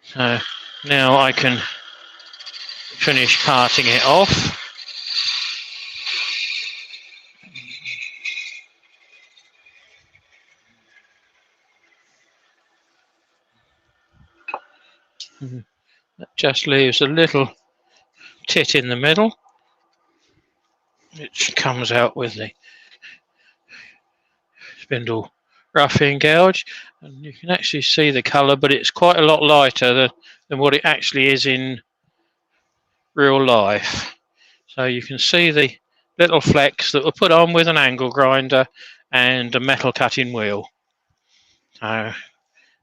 So now I can finish parting it off. That just leaves a little tit in the middle, which comes out with the spindle roughing gouge, and you can actually see the colour, but it's quite a lot lighter than what it actually is in real life. So you can see the little flecks that were put on with an angle grinder and a metal cutting wheel. So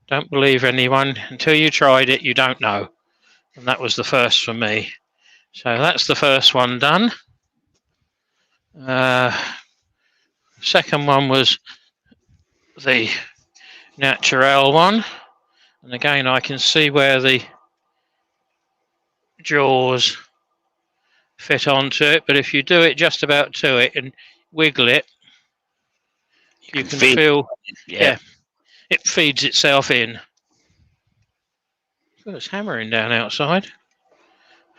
don't believe anyone until you tried it. You don't know, and that was the first for me. So that's the first one done. Second one was the natural one, and again I can see where the jaws fit onto it, but if you do it just about to it and wiggle it, you can feel it feeds itself in. Oh, it's hammering down outside.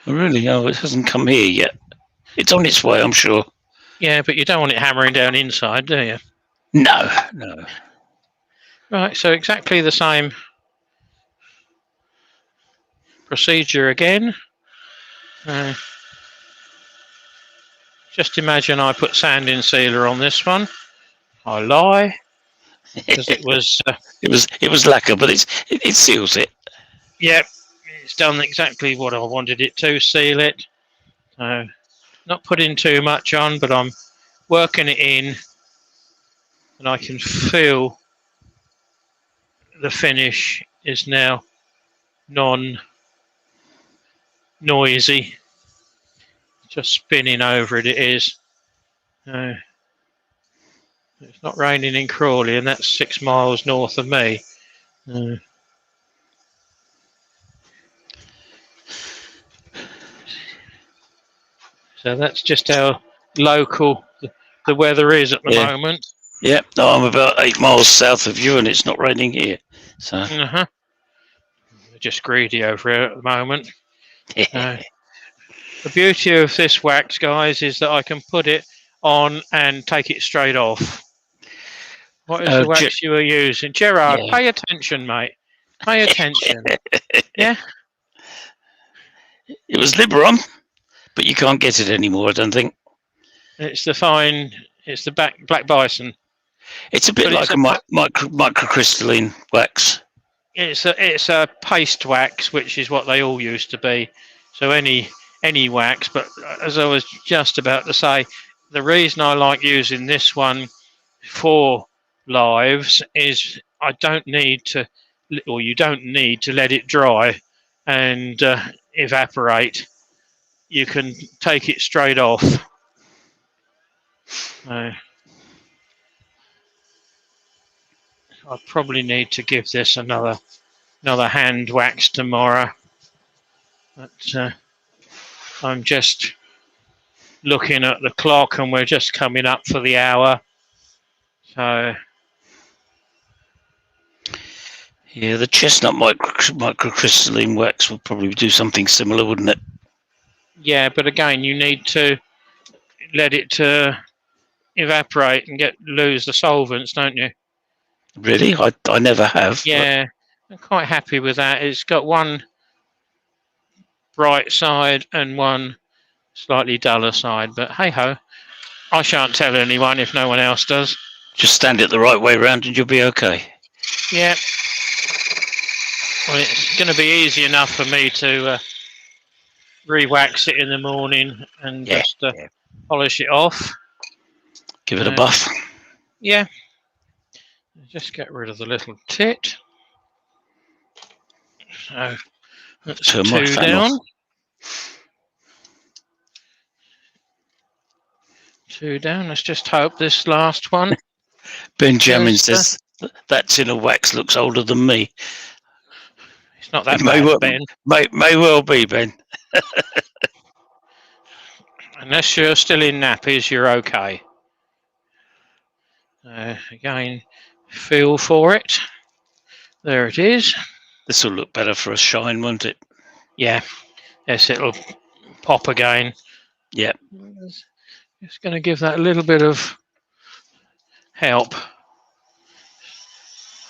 Oh, really? Oh, it hasn't come here yet. It's on its way, I'm sure. Yeah, but you don't want it hammering down inside, do you? No. Right, so exactly the same procedure again. Just imagine I put sanding sealer on this one. I lie, because it was it was lacquer, but it seals it. Yeah, it's done exactly what I wanted it to, seal it. So not putting too much on, but I'm working it in, and I can feel the finish is now non-noisy. Just spinning over it is. It's not raining in Crawley, and that's 6 miles north of me. So that's just how local the weather is at the moment. Yeah, no, I'm about 8 miles south of you, and it's not raining here. So We're just greedy over here at the moment. The beauty of this wax, guys, is that I can put it on and take it straight off. What is the wax you were using? Gerard, pay attention, mate. Pay attention. Yeah? It was Liberum, but you can't get it anymore, I don't think. It's the Black Bison. It's a bit like a microcrystalline wax. It's a paste wax, which is what they all used to be. So any wax, but as I was just about to say, the reason I like using this one for lives is I don't need to, or you don't need to let it dry and evaporate. You can take it straight off. I probably need to give this another hand wax tomorrow. But I'm just looking at the clock, and we're just coming up for the hour. So yeah, the chestnut microcrystalline wax would probably do something similar, wouldn't it? Yeah, but again, you need to let it evaporate and lose the solvents, don't you? Really? I never have. Yeah, I'm quite happy with that. It's got one bright side and one slightly duller side, but hey ho, I shan't tell anyone if no one else does. Just stand it the right way around and you'll be okay. Yeah. Well, it's going to be easy enough for me to re-wax it in the morning and just polish it off. Give it a buff. Yeah. Just get rid of the little tit. So that's two down. Two down. Let's just hope this last one. Benjamin says That tin of wax looks older than me. It's not that It may bad, well, Ben. may well be, Ben. Unless you're still in nappies, you're okay. Again, feel for it. There it is. This will look better for a shine, won't it? Yeah. Yes, it'll pop again. Yeah. Just going to give that a little bit of help.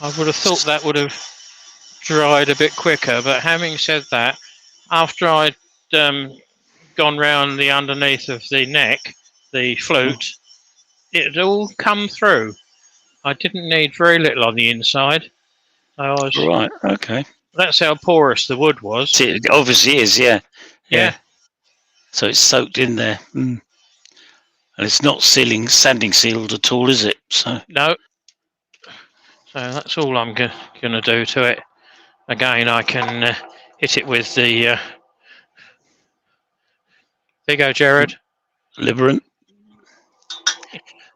I would have thought that would have dried a bit quicker, but having said that, after I'd gone round the underneath of the neck, the flute, it had all come through. I didn't need very little on the inside. Right. Okay. That's how porous the wood was. It obviously is. Yeah. Yeah. So it's soaked in there, and it's not sanding sealed at all, is it? So no. So that's all I'm going to do to it. Again, I can hit it with the. There you go, Jared. Liberant.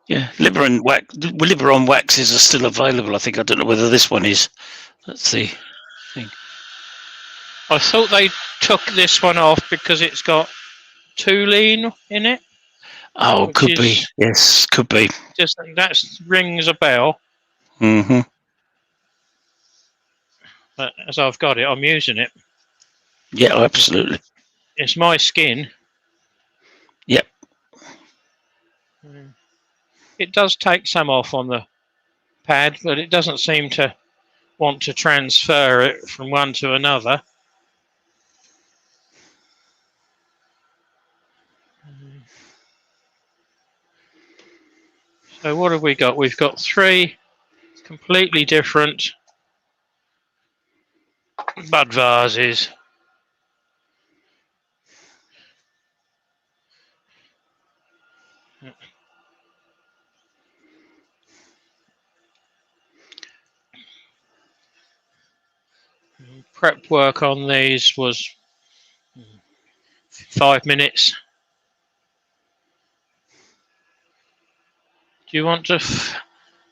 Yeah, Liberon waxes are still available. I think. I don't know whether this one is. That's the thing. I thought they took this one off because it's got toluene in it. Oh, could be. Yes, could be. Just that rings a bell. Mm-hmm. But as I've got it, I'm using it. Yeah, absolutely. It's my skin. Yep. It does take some off on the pad, but it doesn't seem to want to transfer it from one to another. So what have we got? We've got 3 completely different bud vases. Prep work on these was 5 minutes. Do you want to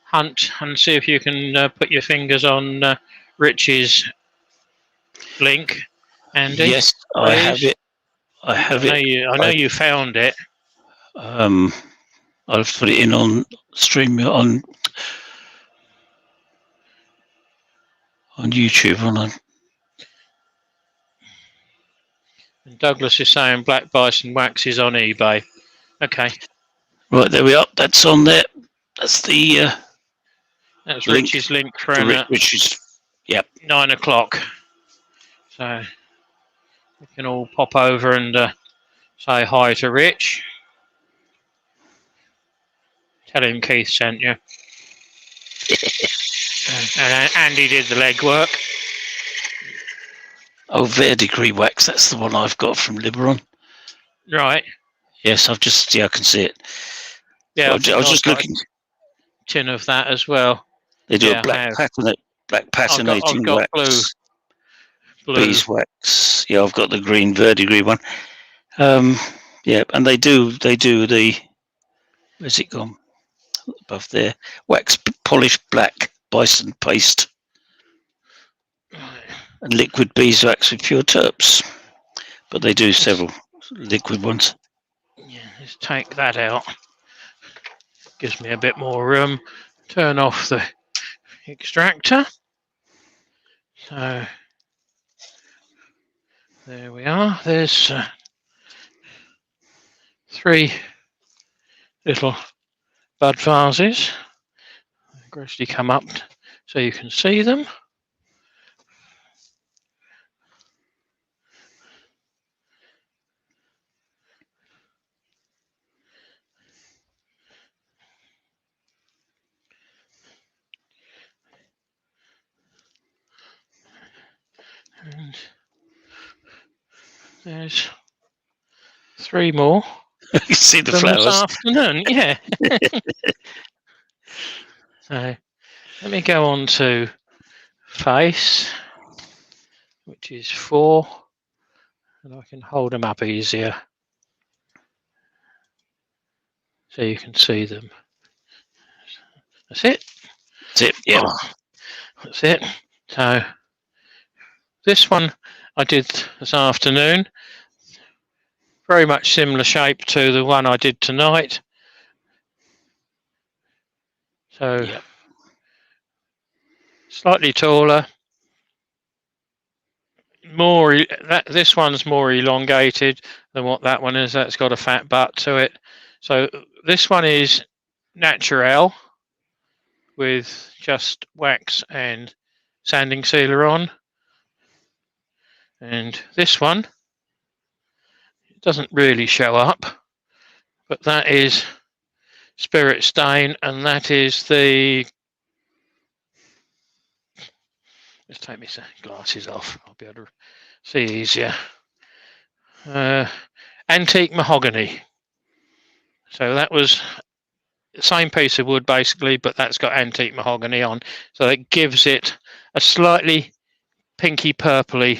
hunt and see if you can put your fingers on Rich's link, Andy? Yes, please? I have it. I know you found it. I'll put it in on stream on YouTube. And Douglas is saying Black Bison wax is on eBay. Okay. Right, there we are. That's on there. That's the that's Rich's link for Rich's. Yep. 9 o'clock. So we can all pop over and say hi to Rich. Tell him Keith sent you. And Andy did the legwork. Oh, verdigris wax. That's the one I've got from Liberon. Right. Yes, I can see it. Yeah, I was just looking. A tin of that as well. They do a black patinating I've got wax. Blue beeswax. Yeah, I've got the green verdigris one. Yeah, and they do the. Where's it gone? Above there, wax polished black bison paste. And liquid beeswax with pure terps, but they do several liquid ones. Yeah, let's take that out. Gives me a bit more room. Turn off the extractor. So there we are. There's 3 little bud vases. Gradually come up so you can see them. And there's 3 more. You see the flowers this afternoon, yeah. So let me go on to face, which is 4, and I can hold them up easier so you can see them. That's it. That's it. Yeah. Oh, that's it. So this one I did this afternoon. Very much similar shape to the one I did tonight. So Yep. Slightly taller. This one's more elongated than what that one is. That's got a fat butt to it. So this one is natural with just wax and sanding sealer on. And this one doesn't really show up, but that is spirit stain, and that is the, let's take my glasses off, I'll be able to see easier. Antique mahogany. So that was the same piece of wood basically, but that's got antique mahogany on, so it gives it a slightly pinky purpley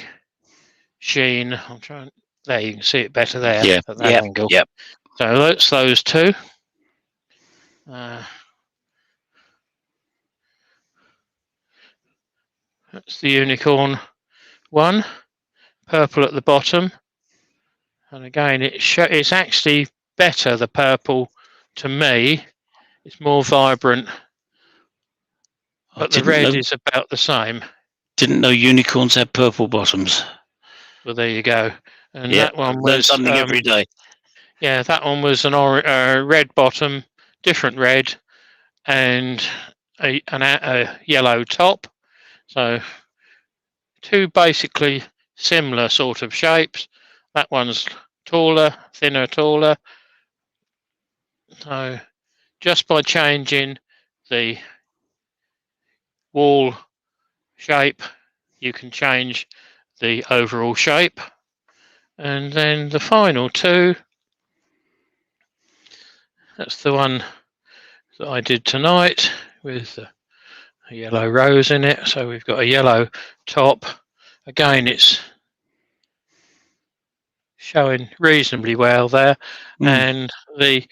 sheen. I'm trying, there you can see it better there at that angle. Yep. So that's those two. That's the unicorn one, purple at the bottom, and again it's actually better, the purple, to me. It's more vibrant, but the red is about the same. Didn't know unicorns had purple bottoms. Well, there you go. And that one was something every day. Yeah, that one was an red bottom, different red, and a yellow top. So two basically similar sort of shapes. That one's taller, thinner, taller. So just by changing the wall shape, you can change the overall shape. And then the final two, that's the one that I did tonight with a yellow rose in it. So we've got a yellow top. Again, it's showing reasonably well there. And the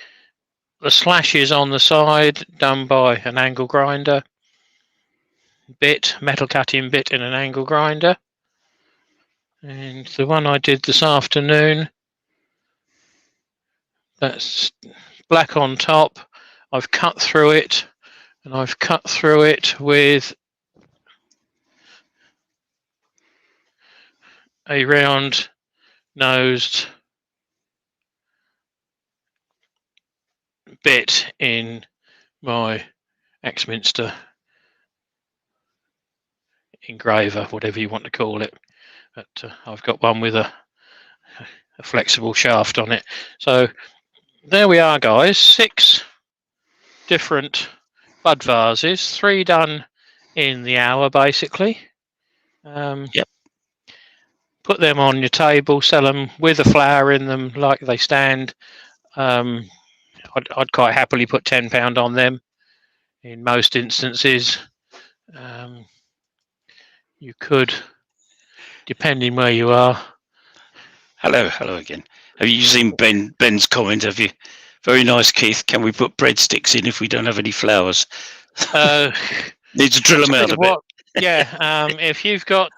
slashes on the side done by an angle grinder bit, metal cutting bit in an angle grinder. And the one I did this afternoon, that's black on top. I've cut through it, and I've cut through it with a round nosed bit in my Axminster engraver, whatever you want to call it. But I've got one with a flexible shaft on it. So there we are, guys. 6 different bud vases, 3 done in the hour basically. Yep. Put them on your table, sell them with a flower in them like they stand. I'd quite happily put £10 on them in most instances. You could, depending where you are. Hello again. Have you seen Ben's comment? Have you? Very nice, Keith. Can we put breadsticks in if we don't have any flowers? Need to drill them out a bit. Yeah, if you've got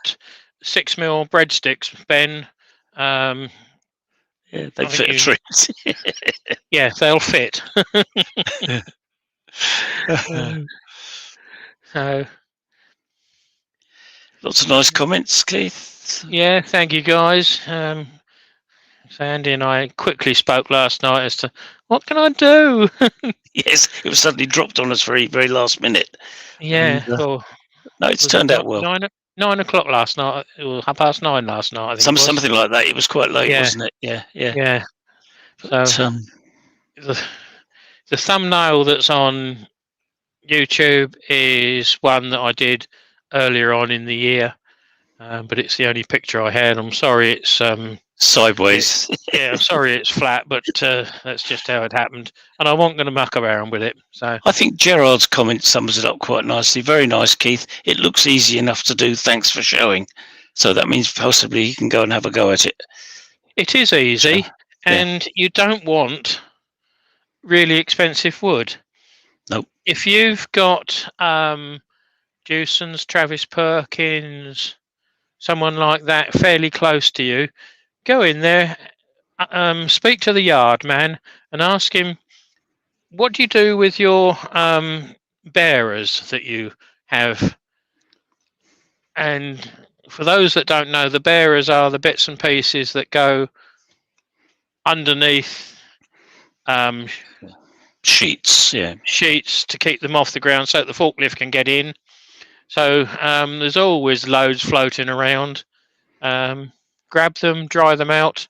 6mm breadsticks, Ben, yeah, they fit a treat. Yeah, they'll fit. So, lots of nice comments, Keith. Yeah, thank you, guys. Sandy and I quickly spoke last night as to what can I do. Yes, it was suddenly dropped on us very, very last minute. Yeah, and, no, it's turned out well. 9 o'clock last night, or 9:30 last night. I think something like that. It was quite late, wasn't it? Yeah. But, so the thumbnail that's on YouTube is one that I did earlier on in the year, but it's the only picture I had. I'm sorry, it's sideways. I'm sorry it's flat, but that's just how it happened, and I wasn't going to muck around with it. So I think Gerard's comment sums it up quite nicely. Very nice, Keith. It looks easy enough to do. Thanks for showing. So that means possibly you can go and have a go at it. It is easy, and you don't want really expensive wood. Nope. If you've got Dewson's, Travis Perkins, someone like that fairly close to you, go in there, speak to the yard man and ask him, what do you do with your bearers that you have? And for those that don't know, the bearers are the bits and pieces that go underneath sheets to keep them off the ground so that the forklift can get in. So there's always loads floating around. Grab them, dry them out.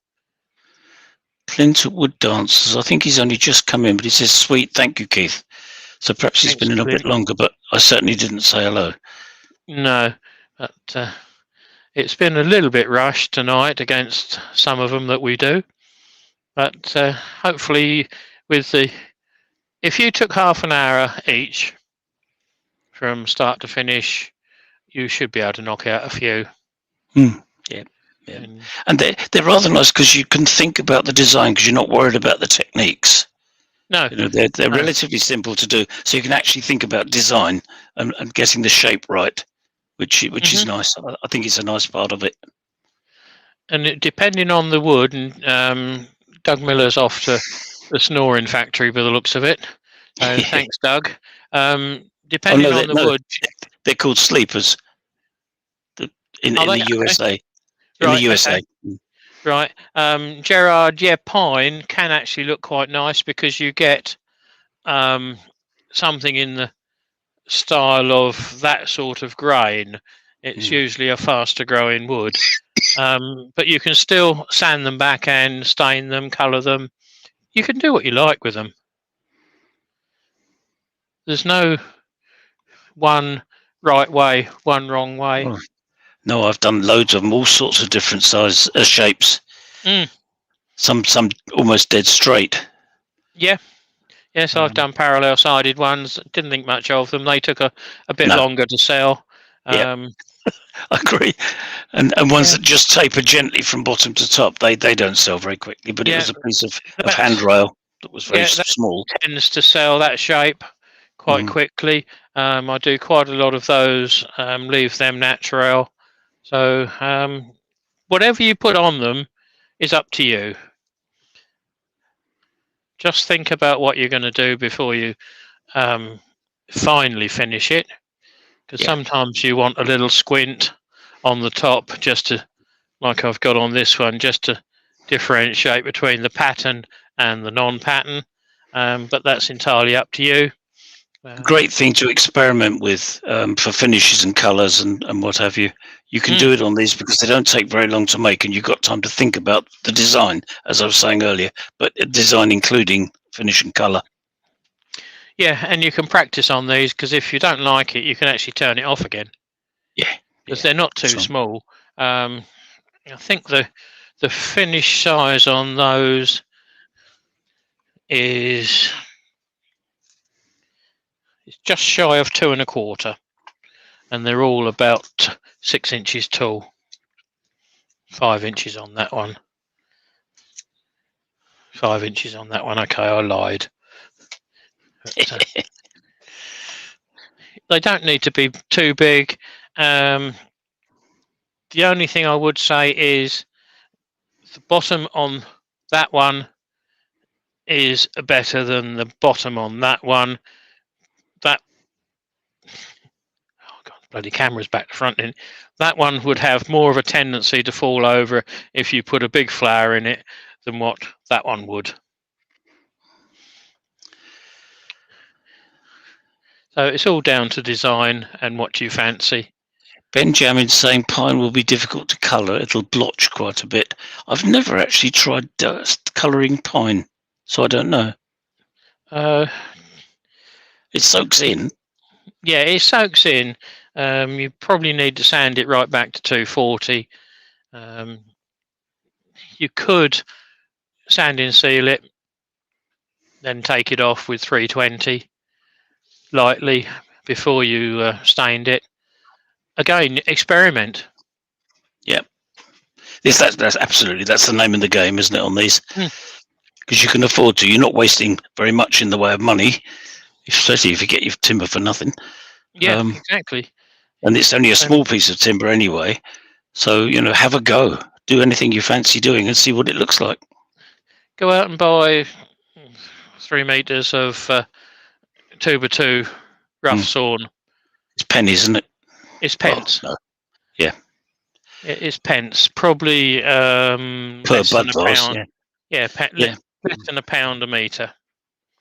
Clint Wood Dancers. I think he's only just come in, but he says, "Sweet, thank you, Keith." So perhaps he's been in a bit longer, but I certainly didn't say hello. No, but it's been a little bit rushed tonight against some of them that we do. But hopefully, if you took half an hour each from start to finish, you should be able to knock out a few. Yeah. And they're rather nice because you can think about the design because you're not worried about the techniques. No, they're relatively simple to do, so you can actually think about design and getting the shape right, which is nice. I think it's a nice part of it. And depending on the wood, and Doug Miller's off to the snoring factory by the looks of it. So thanks, Doug. Depending on the wood, they're called sleepers. In the USA. In the USA. Okay. Right. Gerard, pine can actually look quite nice because you get something in the style of that sort of grain. It's usually a faster growing wood. But you can still sand them back and stain them, colour them. You can do what you like with them. There's no one right way, one wrong way. Oh. No, I've done loads of them, all sorts of different size shapes. Some almost dead straight. Yeah. Yes, I've done parallel sided ones. Didn't think much of them. They took a bit longer to sell. I agree. And ones that just taper gently from bottom to top, they don't sell very quickly. But it was a piece of handrail that was very small. Tends to sell that shape quite quickly. I do quite a lot of those. Leave them natural. So whatever you put on them is up to you. Just think about what you're going to do before you finally finish it. Because sometimes you want a little squint on the top just to, like I've got on this one, just to differentiate between the pattern and the non-pattern. But that's entirely up to you. Great thing to experiment with for finishes and colours and what have you. You can do it on these because they don't take very long to make, and you've got time to think about the design, as I was saying earlier, but design including finish and colour. Yeah, and you can practice on these because if you don't like it, you can actually turn it off again. Yeah. Because they're not too small. I think the finish size on those is just shy of 2 1/4, and they're all about 6 inches tall. 5 inches on that one. 5 inches on that one. Okay, I lied. But, they don't need to be too big. The only thing I would say is the bottom on that one is better than the bottom on that one. Bloody camera's back to front in. That one would have more of a tendency to fall over if you put a big flower in it than what that one would. So it's all down to design and what you fancy. Benjamin's saying pine will be difficult to colour. It'll blotch quite a bit. I've never actually tried colouring pine, so I don't know. It soaks in. Yeah, it soaks in. You probably need to sand it right back to 240. You could sand and seal it, then take it off with 320 lightly before you stained it. Again, experiment. Yeah. Yes, that's absolutely, that's the name of the game, isn't it, on these? Because you can afford to. You're not wasting very much in the way of money. especially if you get your timber for nothing. Yeah, exactly. And it's only a small piece of timber anyway. So, have a go. Do anything you fancy doing and see what it looks like. Go out and buy 3 meters of 2x2 rough sawn. It's pennies, isn't it? It's pence. Oh, no. Yeah. It is pence. Probably less than a pound. Yeah, less than £1 a metre.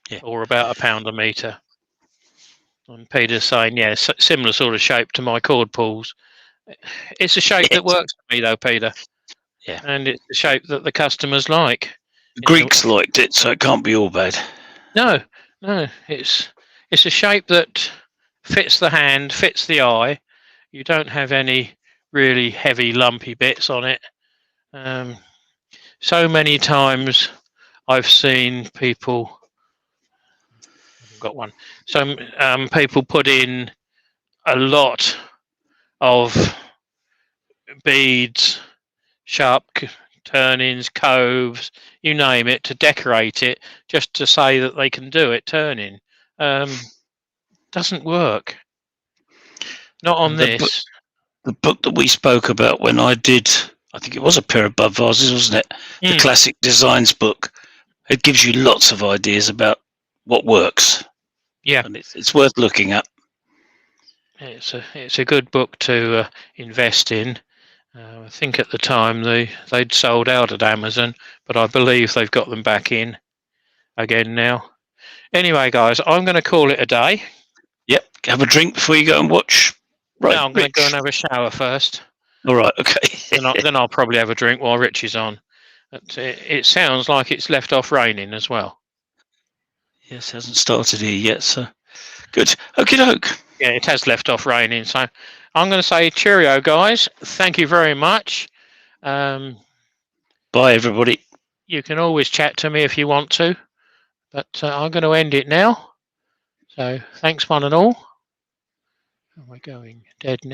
Yeah. Or about £1 a metre. And Peter's saying, yeah, similar sort of shape to my cord pools. It's a shape that works for me, though, Peter. Yeah. And it's the shape that the customers like. The Greeks liked it, so it can't be all bad. No. It's a shape that fits the hand, fits the eye. You don't have any really heavy, lumpy bits on it. So many times I've seen people. Got one. So people put in a lot of beads, sharp turnings, coves, you name it, to decorate it, just to say that they can do it turning. Doesn't work. Not on this. The book that we spoke about when I did, I think it was a pair of bud vases, wasn't it? The Classic Designs book. It gives you lots of ideas about what works. Yeah, and it's worth looking at. It's a good book to invest in. I think at the time they'd sold out at Amazon, but I believe they've got them back in again now. Anyway, guys, I'm going to call it a day. Yep. Have a drink before you go and watch. Right. No, I'm going to go and have a shower first. All right. Okay. then I'll probably have a drink while Rich is on. It sounds like it's left off raining as well. Yes, it hasn't started here yet, so good. Okie doke. Yeah, it has left off raining, so I'm going to say cheerio, guys. Thank you very much. Bye, everybody. You can always chat to me if you want to, but I'm going to end it now. So thanks, one and all. We're going dead now.